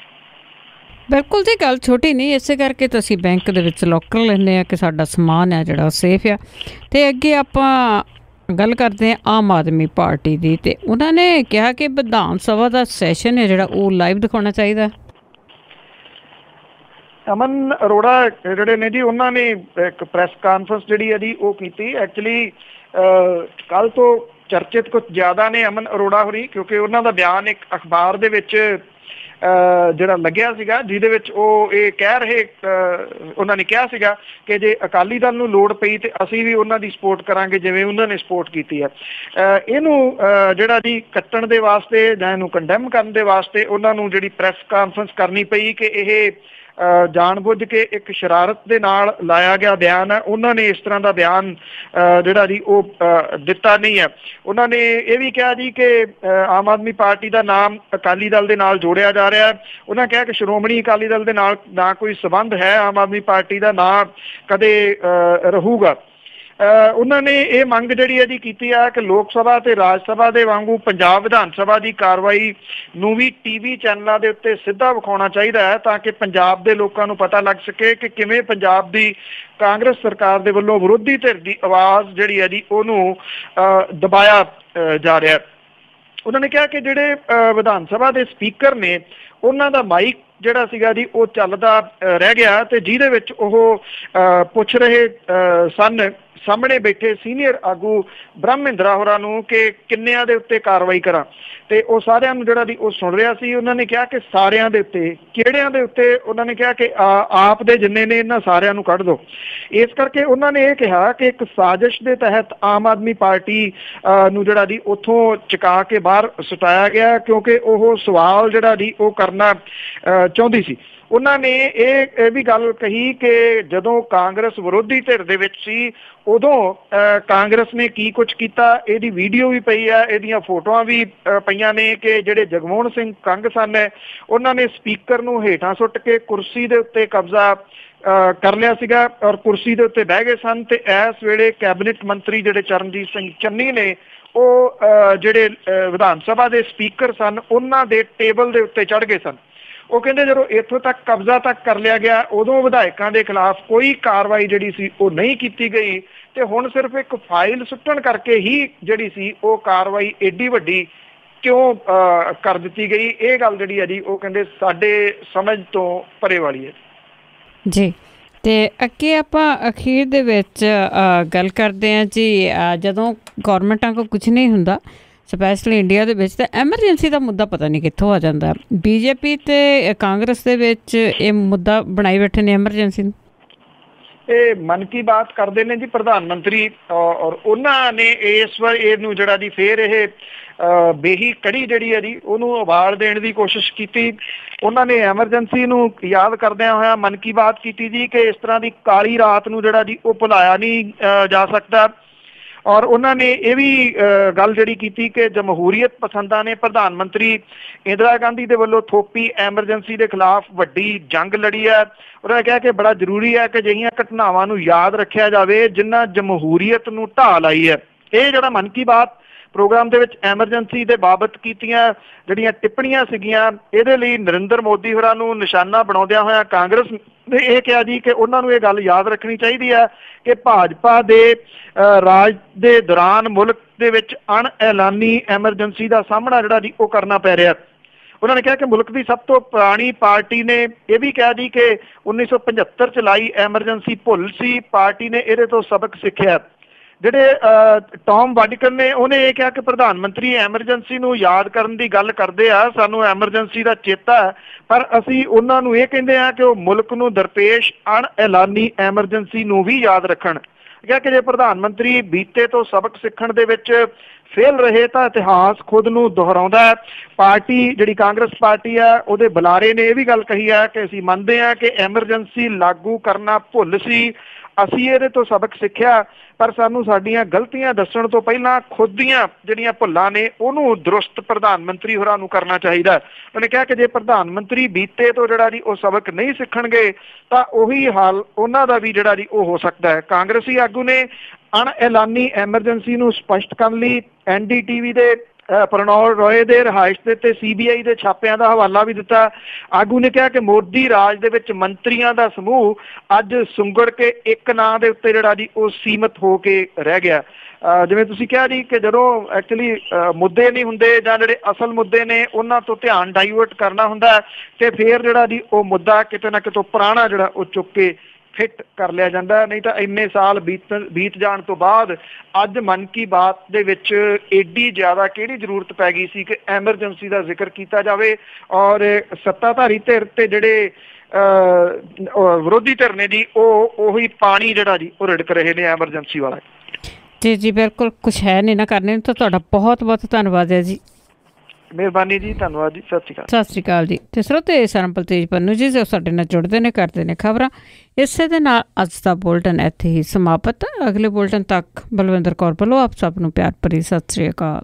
ਬਿਲਕੁਲ ਜੀ, ਗੱਲ ਛੋਟੀ ਨਹੀਂ, ਇਸੇ ਕਰਕੇ ਤਾਂ ਅਸੀਂ ਬੈਂਕ ਦੇ ਵਿੱਚ ਲੋਕਰ ਲੈਂਦੇ ਹਾਂ ਕਿ ਸਾਡਾ ਸਮਾਨ ਹੈ ਜਿਹੜਾ ਸੇਫ ਆ। ਅਤੇ ਅੱਗੇ ਆਪਾਂ ਗੱਲ ਕਰਦੇ ਹਾਂ ਆਮ ਆਦਮੀ ਪਾਰਟੀ ਦੀ, ਅਤੇ ਉਹਨਾਂ ਨੇ ਕਿਹਾ ਕਿ ਵਿਧਾਨ ਸਭਾ ਦਾ ਸੈਸ਼ਨ ਹੈ ਜਿਹੜਾ ਉਹ ਲਾਈਵ ਦਿਖਾਉਣਾ ਚਾਹੀਦਾ। ਅਮਨ ਅਰੋੜਾ ਜਿਹੜੇ ਨੇ ਜੀ ਉਹਨਾਂ ਨੇ ਇੱਕ ਪ੍ਰੈਸ ਕਾਨਫਰੰਸ ਜਿਹੜੀ ਹੈ ਜੀ ਉਹ ਕੀਤੀ। ਐਕਚੁਅਲੀ ਕੱਲ੍ਹ ਤੋਂ ਚਰਚਿਤ ਕੁਝ ਜ਼ਿਆਦਾ ਨੇ ਅਮਨ ਅਰੋੜਾ ਹੋਰੀ, ਕਿਉਂਕਿ ਉਹਨਾਂ ਦਾ ਬਿਆਨ ਇੱਕ ਅਖਬਾਰ ਦੇ ਵਿੱਚ ਜਿਹੜਾ ਲੱਗਿਆ ਸੀਗਾ, ਜਿਹਦੇ ਵਿੱਚ ਉਹ ਇਹ ਕਹਿ ਰਹੇ, ਉਹਨਾਂ ਨੇ ਕਿਹਾ ਸੀਗਾ ਕਿ ਜੇ ਅਕਾਲੀ ਦਲ ਨੂੰ ਲੋੜ ਪਈ ਤੇ ਅਸੀਂ ਵੀ ਉਹਨਾਂ ਦੀ ਸਪੋਰਟ ਕਰਾਂਗੇ ਜਿਵੇਂ ਉਹਨਾਂ ਨੇ ਸਪੋਰਟ ਕੀਤੀ ਹੈ। ਇਹਨੂੰ ਜਿਹੜਾ ਜੀ ਕੱਟਣ ਦੇ ਵਾਸਤੇ ਜਾਂ ਇਹਨੂੰ ਕੰਡੈਮ ਕਰਨ ਦੇ ਵਾਸਤੇ ਉਹਨਾਂ ਨੂੰ ਜਿਹੜੀ ਪ੍ਰੈਸ ਕਾਨਫਰੰਸ ਕਰਨੀ ਪਈ ਕਿ ਇਹ ਜਾਣ ਬੁੱਝ ਕੇ ਇੱਕ ਸ਼ਰਾਰਤ ਦੇ ਨਾਲ ਲਾਇਆ ਗਿਆ ਬਿਆਨ ਹੈ। ਉਹਨਾਂ ਨੇ ਇਸ ਤਰ੍ਹਾਂ ਦਾ ਬਿਆਨ ਜਿਹੜਾ ਜੀ ਉਹ ਦਿੱਤਾ ਨਹੀਂ ਹੈ। ਉਹਨਾਂ ਨੇ ਇਹ ਵੀ ਕਿਹਾ ਜੀ ਕਿ ਆਮ ਆਦਮੀ ਪਾਰਟੀ ਦਾ ਨਾਮ ਅਕਾਲੀ ਦਲ ਦੇ ਨਾਲ ਜੋੜਿਆ ਜਾ ਰਿਹਾ। ਉਹਨਾਂ ਕਿਹਾ ਕਿ ਸ਼੍ਰੋਮਣੀ ਅਕਾਲੀ ਦਲ ਦੇ ਨਾਲ ਨਾ ਕੋਈ ਸੰਬੰਧ ਹੈ, ਆਮ ਆਦਮੀ ਪਾਰਟੀ ਦਾ ਨਾ ਕਦੇ ਰਹੂਗਾ। ਉਹਨਾਂ ਨੇ ਇਹ ਮੰਗ ਜਿਹੜੀ ਹੈ ਜੀ ਕੀਤੀ ਹੈ ਕਿ ਲੋਕ ਸਭਾ ਤੇ ਰਾਜ ਸਭਾ ਦੇ ਵਾਂਗੂ ਪੰਜਾਬ ਵਿਧਾਨ ਸਭਾ ਦੀ ਕਾਰਵਾਈ ਨੂੰ ਵੀ ਟੀਵੀ ਚੈਨਲਾਂ ਦੇ ਉੱਤੇ ਸਿੱਧਾ ਵਿਖਾਉਣਾ ਚਾਹੀਦਾ ਹੈ, ਤਾਂ ਕਿ ਪੰਜਾਬ ਦੇ ਲੋਕਾਂ ਨੂੰ ਪਤਾ ਲੱਗ ਸਕੇ ਕਿ ਕਿਵੇਂ ਪੰਜਾਬ ਦੀ ਕਾਂਗਰਸ ਸਰਕਾਰ ਦੇ ਵੱਲੋਂ ਵਿਰੋਧੀ ਧਿਰ ਦੀ ਆਵਾਜ਼ ਜਿਹੜੀ ਹੈ ਜੀ ਉਹਨੂੰ ਦਬਾਇਆ ਜਾ ਰਿਹਾ। ਉਹਨਾਂ ਨੇ ਕਿਹਾ ਕਿ ਜਿਹੜੇ ਵਿਧਾਨ ਸਭਾ ਦੇ ਸਪੀਕਰ ਨੇ ਉਹਨਾਂ ਦਾ ਮਾਈਕ ਜਿਹੜਾ ਸੀਗਾ ਜੀ ਉਹ ਚੱਲਦਾ ਰਹਿ ਗਿਆ, ਤੇ ਜਿਹਦੇ ਵਿੱਚ ਉਹ ਪੁੱਛ ਰਹੇ ਸਨ ਸਾਹਮਣੇ ਬੈਠੇ ਸੀਨੀਅਰ ਆਗੂ ਬ੍ਰਹਮ ਮਹਿੰਦਰਾ ਹੋਰਾਂ ਨੂੰ ਕਿ ਕਿੰਨਿਆਂ ਦੇ ਉੱਤੇ ਕਾਰਵਾਈ ਕਰਾਂ, ਤੇ ਉਹ ਸਾਰਿਆਂ ਨੂੰ ਜਿਹੜਾ ਦੀ ਉਹ ਸੁਣ ਰਿਹਾ ਸੀ। ਉਹਨਾਂ ਨੇ ਕਿਹਾ ਕਿ ਸਾਰਿਆਂ ਦੇ ਉੱਤੇ, ਕਿਹੜਿਆਂ ਦੇ ਉੱਤੇ? ਉਹਨਾਂ ਨੇ ਕਿਹਾ ਕਿ ਆਪ ਦੇ ਜਿੰਨੇ ਨੇ ਇਹਨਾਂ ਸਾਰਿਆਂ ਨੂੰ ਕੱਢ ਦਿਓ। ਇਸ ਕਰਕੇ ਉਹਨਾਂ ਨੇ ਇਹ ਕਿਹਾ ਕਿ ਇੱਕ ਸਾਜ਼ਿਸ਼ ਦੇ ਤਹਿਤ ਆਮ ਆਦਮੀ ਪਾਰਟੀ ਨੂੰ ਜਿਹੜਾ ਦੀ ਉੱਥੋਂ ਚੁਕਾ ਕੇ ਬਾਹਰ ਸੁਟਾਇਆ ਗਿਆ, ਕਿਉਂਕਿ ਉਹ ਸਵਾਲ ਜਿਹੜਾ ਦੀ ਉਹ ਕਰਨਾ ਚਾਹੁੰਦੀ ਸੀ। ਉਹਨਾਂ ਨੇ ਇਹ ਵੀ ਗੱਲ ਕਹੀ ਕਿ ਜਦੋਂ ਕਾਂਗਰਸ ਵਿਰੋਧੀ ਧਿਰ ਦੇ ਵਿੱਚ ਸੀ ਉਦੋਂ ਕਾਂਗਰਸ ਨੇ ਕੀ ਕੁਝ ਕੀਤਾ, ਇਹਦੀ ਵੀਡੀਓ ਵੀ ਪਈ ਹੈ, ਇਹਦੀਆਂ ਫੋਟੋਆਂ ਵੀ ਪਈਆਂ ਨੇ ਕਿ ਜਿਹੜੇ ਜਗਮੋਹਨ ਸਿੰਘ ਕੰਗ ਸਨ ਉਹਨਾਂ ਨੇ ਸਪੀਕਰ ਨੂੰ ਹੇਠਾਂ ਸੁੱਟ ਕੇ ਕੁਰਸੀ ਦੇ ਉੱਤੇ ਕਬਜ਼ਾ ਕਰ ਲਿਆ ਸੀਗਾ ਔਰ ਕੁਰਸੀ ਦੇ ਉੱਤੇ ਬਹਿ ਗਏ ਸਨ। ਤੇ ਇਸ ਵੇਲੇ ਕੈਬਨਿਟ ਮੰਤਰੀ ਜਿਹੜੇ ਚਰਨਜੀਤ ਸਿੰਘ ਚੰਨੀ ਨੇ ਉਹ ਜਿਹੜੇ ਵਿਧਾਨ ਸਭਾ ਦੇ ਸਪੀਕਰ ਸਨ ਉਹਨਾਂ ਦੇ ਟੇਬਲ ਦੇ ਉੱਤੇ ਚੜ੍ਹ ਗਏ ਸਨ। ਉਹ ਕਹਿੰਦੇ ਜਦੋਂ ਇੱਥੋਂ ਤੱਕ ਕਬਜ਼ਾ ਤੱਕ ਕਰ ਲਿਆ ਗਿਆ ਉਦੋਂ ਵਿਧਾਇਕਾਂ ਦੇ ਖਿਲਾਫ ਕੋਈ ਕਾਰਵਾਈ ਜਿਹੜੀ ਸੀ ਉਹ ਨਹੀਂ ਕੀਤੀ ਗਈ, ਤੇ ਹੁਣ ਸਿਰਫ ਇੱਕ ਫਾਈਲ ਸੁੱਟਣ ਕਰਕੇ ਹੀ ਜਿਹੜੀ ਸੀ ਉਹ ਕਾਰਵਾਈ ਏਡੀ ਵੱਡੀ ਕਿਉਂ ਕਰ ਦਿੱਤੀ ਗਈ। ਇਹ ਗੱਲ ਜਿਹੜੀ ਹੈ ਜੀ ਉਹ ਕਹਿੰਦੇ ਸਾਡੇ ਸਮਝ ਤੋਂ ਪਰੇ ਵਾਲੀ ਹੈ ਜੀ। ਤੇ ਅੱਗੇ ਆਪਾਂ ਅਖੀਰ ਦੇ ਵਿੱਚ ਗੱਲ ਕਰਦੇ ਹਾਂ ਜੀ, ਜਦੋਂ ਗੌਰਮੈਂਟਾਂ ਕੋਲ ਕੁਝ ਨਹੀਂ ਹੁੰਦਾ ਸਪੈਸ਼ਲੀ ਇੰਡੀਆ ਦੇ ਵਿੱਚ, ਤਾਂ ਐਮਰਜੈਂਸੀ ਦਾ ਮੁੱਦਾ ਪਤਾ ਨਹੀਂ ਕਿੱਥੋਂ ਆ ਜਾਂਦਾ। ਬੀਜੇਪੀ ਤੇ ਕਾਂਗਰਸ ਦੇ ਵਿੱਚ ਇਹ ਮੁੱਦਾ ਬਣਾਈ ਬੈਠੇ ਨੇ ਐਮਰਜੈਂਸੀ ਨੂੰ। ਇਹ ਮਨ ਕੀ ਬਾਤ ਕਰਦੇ ਨੇ ਜੀ ਪ੍ਰਧਾਨ ਮੰਤਰੀ, ਔਰ ਉਹਨਾਂ ਨੇ ਇਸ ਵਾਰ ਇਹਨੂੰ ਜਿਹੜਾ ਜੀ ਫੇਰ ਇਹ ਬੇਹੀ ਕੜੀ ਜਿਹੜੀ ਹੈ ਜੀ ਉਹਨੂੰ ਉਬਾਲ ਦੇਣ ਦੀ ਕੋਸ਼ਿਸ਼ ਕੀਤੀ। ਉਹਨਾਂ ਨੇ ਐਮਰਜੈਂਸੀ ਨੂੰ ਯਾਦ ਕਰਦਿਆਂ ਹੋਇਆ ਮਨ ਕੀ ਬਾਤ ਕੀਤੀ ਜੀ ਕਿ ਇਸ ਤਰ੍ਹਾਂ ਦੀ ਕਾਲੀ ਰਾਤ ਨੂੰ ਜਿਹੜਾ ਜੀ ਉਹ ਭੁਲਾਇਆ ਨਹੀਂ ਜਾ ਸਕਦਾ। ਔਰ ਉਹਨਾਂ ਨੇ ਇਹ ਵੀ ਗੱਲ ਜਿਹੜੀ ਕੀਤੀ ਕਿ ਜਮਹੂਰੀਅਤ ਪਸੰਦਾਂ ਨੇ ਪ੍ਰਧਾਨ ਮੰਤਰੀ ਇੰਦਰਾ ਗਾਂਧੀ ਦੇ ਵੱਲੋਂ ਥੋਪੀ ਐਮਰਜੈਂਸੀ ਦੇ ਖਿਲਾਫ ਵੱਡੀ ਜੰਗ ਲੜੀ ਹੈ। ਉਹਨਾਂ ਨੇ ਕਿਹਾ ਕਿ ਬੜਾ ਜ਼ਰੂਰੀ ਹੈ ਕਿ ਅਜਿਹੀਆਂ ਘਟਨਾਵਾਂ ਨੂੰ ਯਾਦ ਰੱਖਿਆ ਜਾਵੇ ਜਿਨ੍ਹਾਂ ਜਮਹੂਰੀਅਤ ਨੂੰ ਢਾਹ ਲਾਈ ਹੈ। ਇਹ ਜਿਹੜਾ ਮਨ ਕੀ ਬਾਤ ਪ੍ਰੋਗਰਾਮ ਦੇ ਵਿੱਚ ਐਮਰਜੈਂਸੀ ਦੇ ਬਾਬਤ ਕੀਤੀਆਂ ਜਿਹੜੀਆਂ ਟਿੱਪਣੀਆਂ ਸੀਗੀਆਂ, ਇਹਦੇ ਲਈ ਨਰਿੰਦਰ ਮੋਦੀ ਹੋਰਾਂ ਨੂੰ ਨਿਸ਼ਾਨਾ ਬਣਾਉਂਦਿਆਂ ਹੋਇਆ ਕਾਂਗਰਸ ਨੇ ਇਹ ਕਿਹਾ ਜੀ ਕਿ ਉਹਨਾਂ ਨੂੰ ਇਹ ਗੱਲ ਯਾਦ ਰੱਖਣੀ ਚਾਹੀਦੀ ਹੈ ਕਿ ਭਾਜਪਾ ਦੇ ਰਾਜ ਦੇ ਦੌਰਾਨ ਮੁਲਕ ਦੇ ਵਿੱਚ ਅਣਐਲਾਨੀ ਐਮਰਜੈਂਸੀ ਦਾ ਸਾਹਮਣਾ ਜਿਹੜਾ ਜੀ ਉਹ ਕਰਨਾ ਪੈ ਰਿਹਾ। ਉਹਨਾਂ ਨੇ ਕਿਹਾ ਕਿ ਮੁਲਕ ਦੀ ਸਭ ਤੋਂ ਪੁਰਾਣੀ ਪਾਰਟੀ ਨੇ ਇਹ ਵੀ ਕਿਹਾ ਜੀ ਕਿ 1975 ਚ ਲਾਈ ਐਮਰਜੈਂਸੀ ਭੁੱਲ ਸੀ, ਪਾਰਟੀ ਨੇ ਇਹਦੇ ਤੋਂ ਸਬਕ ਸਿੱਖਿਆ। ਜਿਹੜੇ ਟੌਮ ਵਾਡਿਕਨ ਨੇ ਉਹਨੇ ਇਹ ਕਿਹਾ ਕਿ ਪ੍ਰਧਾਨ ਮੰਤਰੀ ਐਮਰਜੈਂਸੀ ਨੂੰ ਯਾਦ ਕਰਨ ਦੀ ਗੱਲ ਕਰਦੇ ਆ, ਸਾਨੂੰ ਐਮਰਜੈਂਸੀ ਦਾ ਚੇਤਾ ਹੈ, ਪਰ ਅਸੀਂ ਉਹਨਾਂ ਨੂੰ ਇਹ ਕਹਿੰਦੇ ਆ ਕਿ ਉਹ ਮੁਲਕ ਨੂੰ ਦਰਪੇਸ਼ ਅਣਐਲਾਨੀ ਐਮਰਜੈਂਸੀ ਨੂੰ ਵੀ ਯਾਦ ਰੱਖਣ। ਕਿਹਾ ਕਿ ਜੇ ਪ੍ਰਧਾਨ ਮੰਤਰੀ ਬੀਤੇ ਤੋਂ ਸਬਕ ਸਿੱਖਣ ਦੇ ਵਿੱਚ ਫੇਲ ਰਹੇ ਤਾਂ ਇਤਿਹਾਸ ਖੁਦ ਨੂੰ ਦੁਹਰਾਉਂਦਾ ਹੈ। ਪਾਰਟੀ ਜਿਹੜੀ ਕਾਂਗਰਸ ਪਾਰਟੀ ਆ ਉਹਦੇ ਬੁਲਾਰੇ ਨੇ ਇਹ ਵੀ ਗੱਲ ਕਹੀ ਹੈ ਕਿ ਅਸੀਂ ਮੰਨਦੇ ਹਾਂ ਕਿ ਐਮਰਜੈਂਸੀ ਲਾਗੂ ਕਰਨਾ ਭੁੱਲ ਸੀ, ਅਸੀਂ ਇਹਦੇ ਤੋਂ ਸਬਕ ਸਿੱਖਿਆ, ਪਰ ਸਾਨੂੰ ਸਾਡੀਆਂ ਗਲਤੀਆਂ ਦੱਸਣ ਤੋਂ ਪਹਿਲਾਂ ਖੁਦ ਦੀਆਂ ਜਿਹੜੀਆਂ ਭੁੱਲਾਂ ਨੇ ਉਹਨੂੰ ਦਰੁਸਤ ਪ੍ਰਧਾਨ ਮੰਤਰੀ ਹੋਰਾਂ ਨੂੰ ਕਰਨਾ ਚਾਹੀਦਾ। ਉਹਨੇ ਕਿਹਾ ਕਿ ਜੇ ਪ੍ਰਧਾਨ ਮੰਤਰੀ ਬੀਤੇ ਤੋਂ ਜਿਹੜਾ ਜੀ ਉਹ ਸਬਕ ਨਹੀਂ ਸਿੱਖਣਗੇ ਤਾਂ ਉਹੀ ਹਾਲ ਉਹਨਾਂ ਦਾ ਵੀ ਜਿਹੜਾ ਜੀ ਉਹ ਹੋ ਸਕਦਾ ਹੈ। ਕਾਂਗਰਸੀ ਆਗੂ ਨੇ ਅਣਐਲਾਨੀ ਐਮਰਜੈਂਸੀ ਨੂੰ ਸਪਸ਼ਟ ਕਰਨ ਲਈ NDTV ਦੇ ਪ੍ਰਣਵ ਰੋਏ ਦੇ ਰਿਹਾਇਸ਼ ਦੇ ਤੇ CBI ਦੇ ਛਾਪਿਆਂ ਦਾ ਹਵਾਲਾ ਵੀ ਦਿੱਤਾ। ਆਗੂ ਨੇ ਕਿਹਾ ਕਿ ਮੋਦੀ ਰਾਜ ਦੇ ਵਿੱਚ ਮੰਤਰੀਆਂ ਦਾ ਸਮੂਹ ਅੱਜ ਸੁੰਗੜ ਕੇ ਇੱਕ ਨਾਂ ਦੇ ਉੱਤੇ ਜਿਹੜਾ ਜੀ ਉਹ ਸੀਮਤ ਹੋ ਕੇ ਰਹਿ ਗਿਆ। ਜਿਵੇਂ ਤੁਸੀਂ ਕਿਹਾ ਜੀ ਕਿ ਜਦੋਂ ਐਕਚੁਅਲੀ ਮੁੱਦੇ ਨਹੀਂ ਹੁੰਦੇ ਜਾਂ ਜਿਹੜੇ ਅਸਲ ਮੁੱਦੇ ਨੇ ਉਹਨਾਂ ਤੋਂ ਧਿਆਨ ਡਾਈਵਰਟ ਕਰਨਾ ਹੁੰਦਾ ਤੇ ਫਿਰ ਜਿਹੜਾ ਜੀ ਉਹ ਮੁੱਦਾ ਕਿਤੇ ਨਾ ਕਿਤੋਂ ਪੁਰਾਣਾ ਜਿਹੜਾ ਉਹ ਚੁੱਕ ਕੇ ਫਿੱਟ ਕਰ ਲਿਆ ਜਾਂਦਾ। ਨਹੀਂ ਤਾਂ ਇੰਨੇ ਸਾਲ ਬੀਤ ਜਾਣ ਤੋਂ ਬਾਅਦ ਅੱਜ ਮਨ ਕੀ ਬਾਤ ਦੇ ਵਿੱਚ ਏਡੀ ਜ਼ਿਆਦਾ ਕਿਹੜੀ ਜ਼ਰੂਰਤ ਪੈ ਗਈ ਸੀ ਕਿ ਐਮਰਜੈਂਸੀ ਦਾ ਜ਼ਿਕਰ ਕੀਤਾ ਜਾਵੇ ਔਰ ਸੱਤਾਧਾਰੀ ਧਿਰ ਤੇ ਜਿਹੜੇ ਵਿਰੋਧੀ ਧਿਰ ਨੇ ਜੀ ਉਹੀ ਪਾਣੀ ਜਿਹੜਾ ਜੀ ਉਹ ਰਿੜਕ ਰਹੇ ਨੇ ਐਮਰਜੈਂਸੀ ਵਾਲਾ। ਜੀ ਜੀ ਬਿਲਕੁਲ, ਕੁਛ ਹੈ ਨਹੀਂ ਨਾ ਕਰਨੇ ਨੂੰ। ਤਾਂ ਤੁਹਾਡਾ ਬਹੁਤ ਬਹੁਤ ਧੰਨਵਾਦ ਹੈ ਜੀ। ਮਿਹਰਬਾਨੀ ਜੀ, ਧੰਨਵਾਦ ਜੀ, ਸਤਿ ਸ਼੍ਰੀ ਅਕਾਲ। ਸਤਿ ਸ਼੍ਰੀ ਅਕਾਲ ਜੀ। ਤੇ ਸਰੋਤੇ ਸਨ ਬਲਤੇਜ ਪੰਨੂ ਜੀ ਜੋ ਸਾਡੇ ਨਾਲ ਜੁੜਦੇ ਨੇ, ਕਰਦੇ ਨੇ ਖਬਰਾਂ। ਇਸੇ ਦੇ ਨਾਲ ਅੱਜ ਦਾ ਬੁਲਟਨ ਇੱਥੇ ਹੀ ਸਮਾਪਤ। ਅਗਲੇ ਬੁਲਟਨ ਤੱਕ ਬਲਵਿੰਦਰ ਕੌਰ ਵੱਲੋਂ ਆਪ ਸਭ ਨੂੰ ਪਿਆਰ ਭਰੀ ਸਤਿ ਸ਼੍ਰੀ ਅਕਾਲ।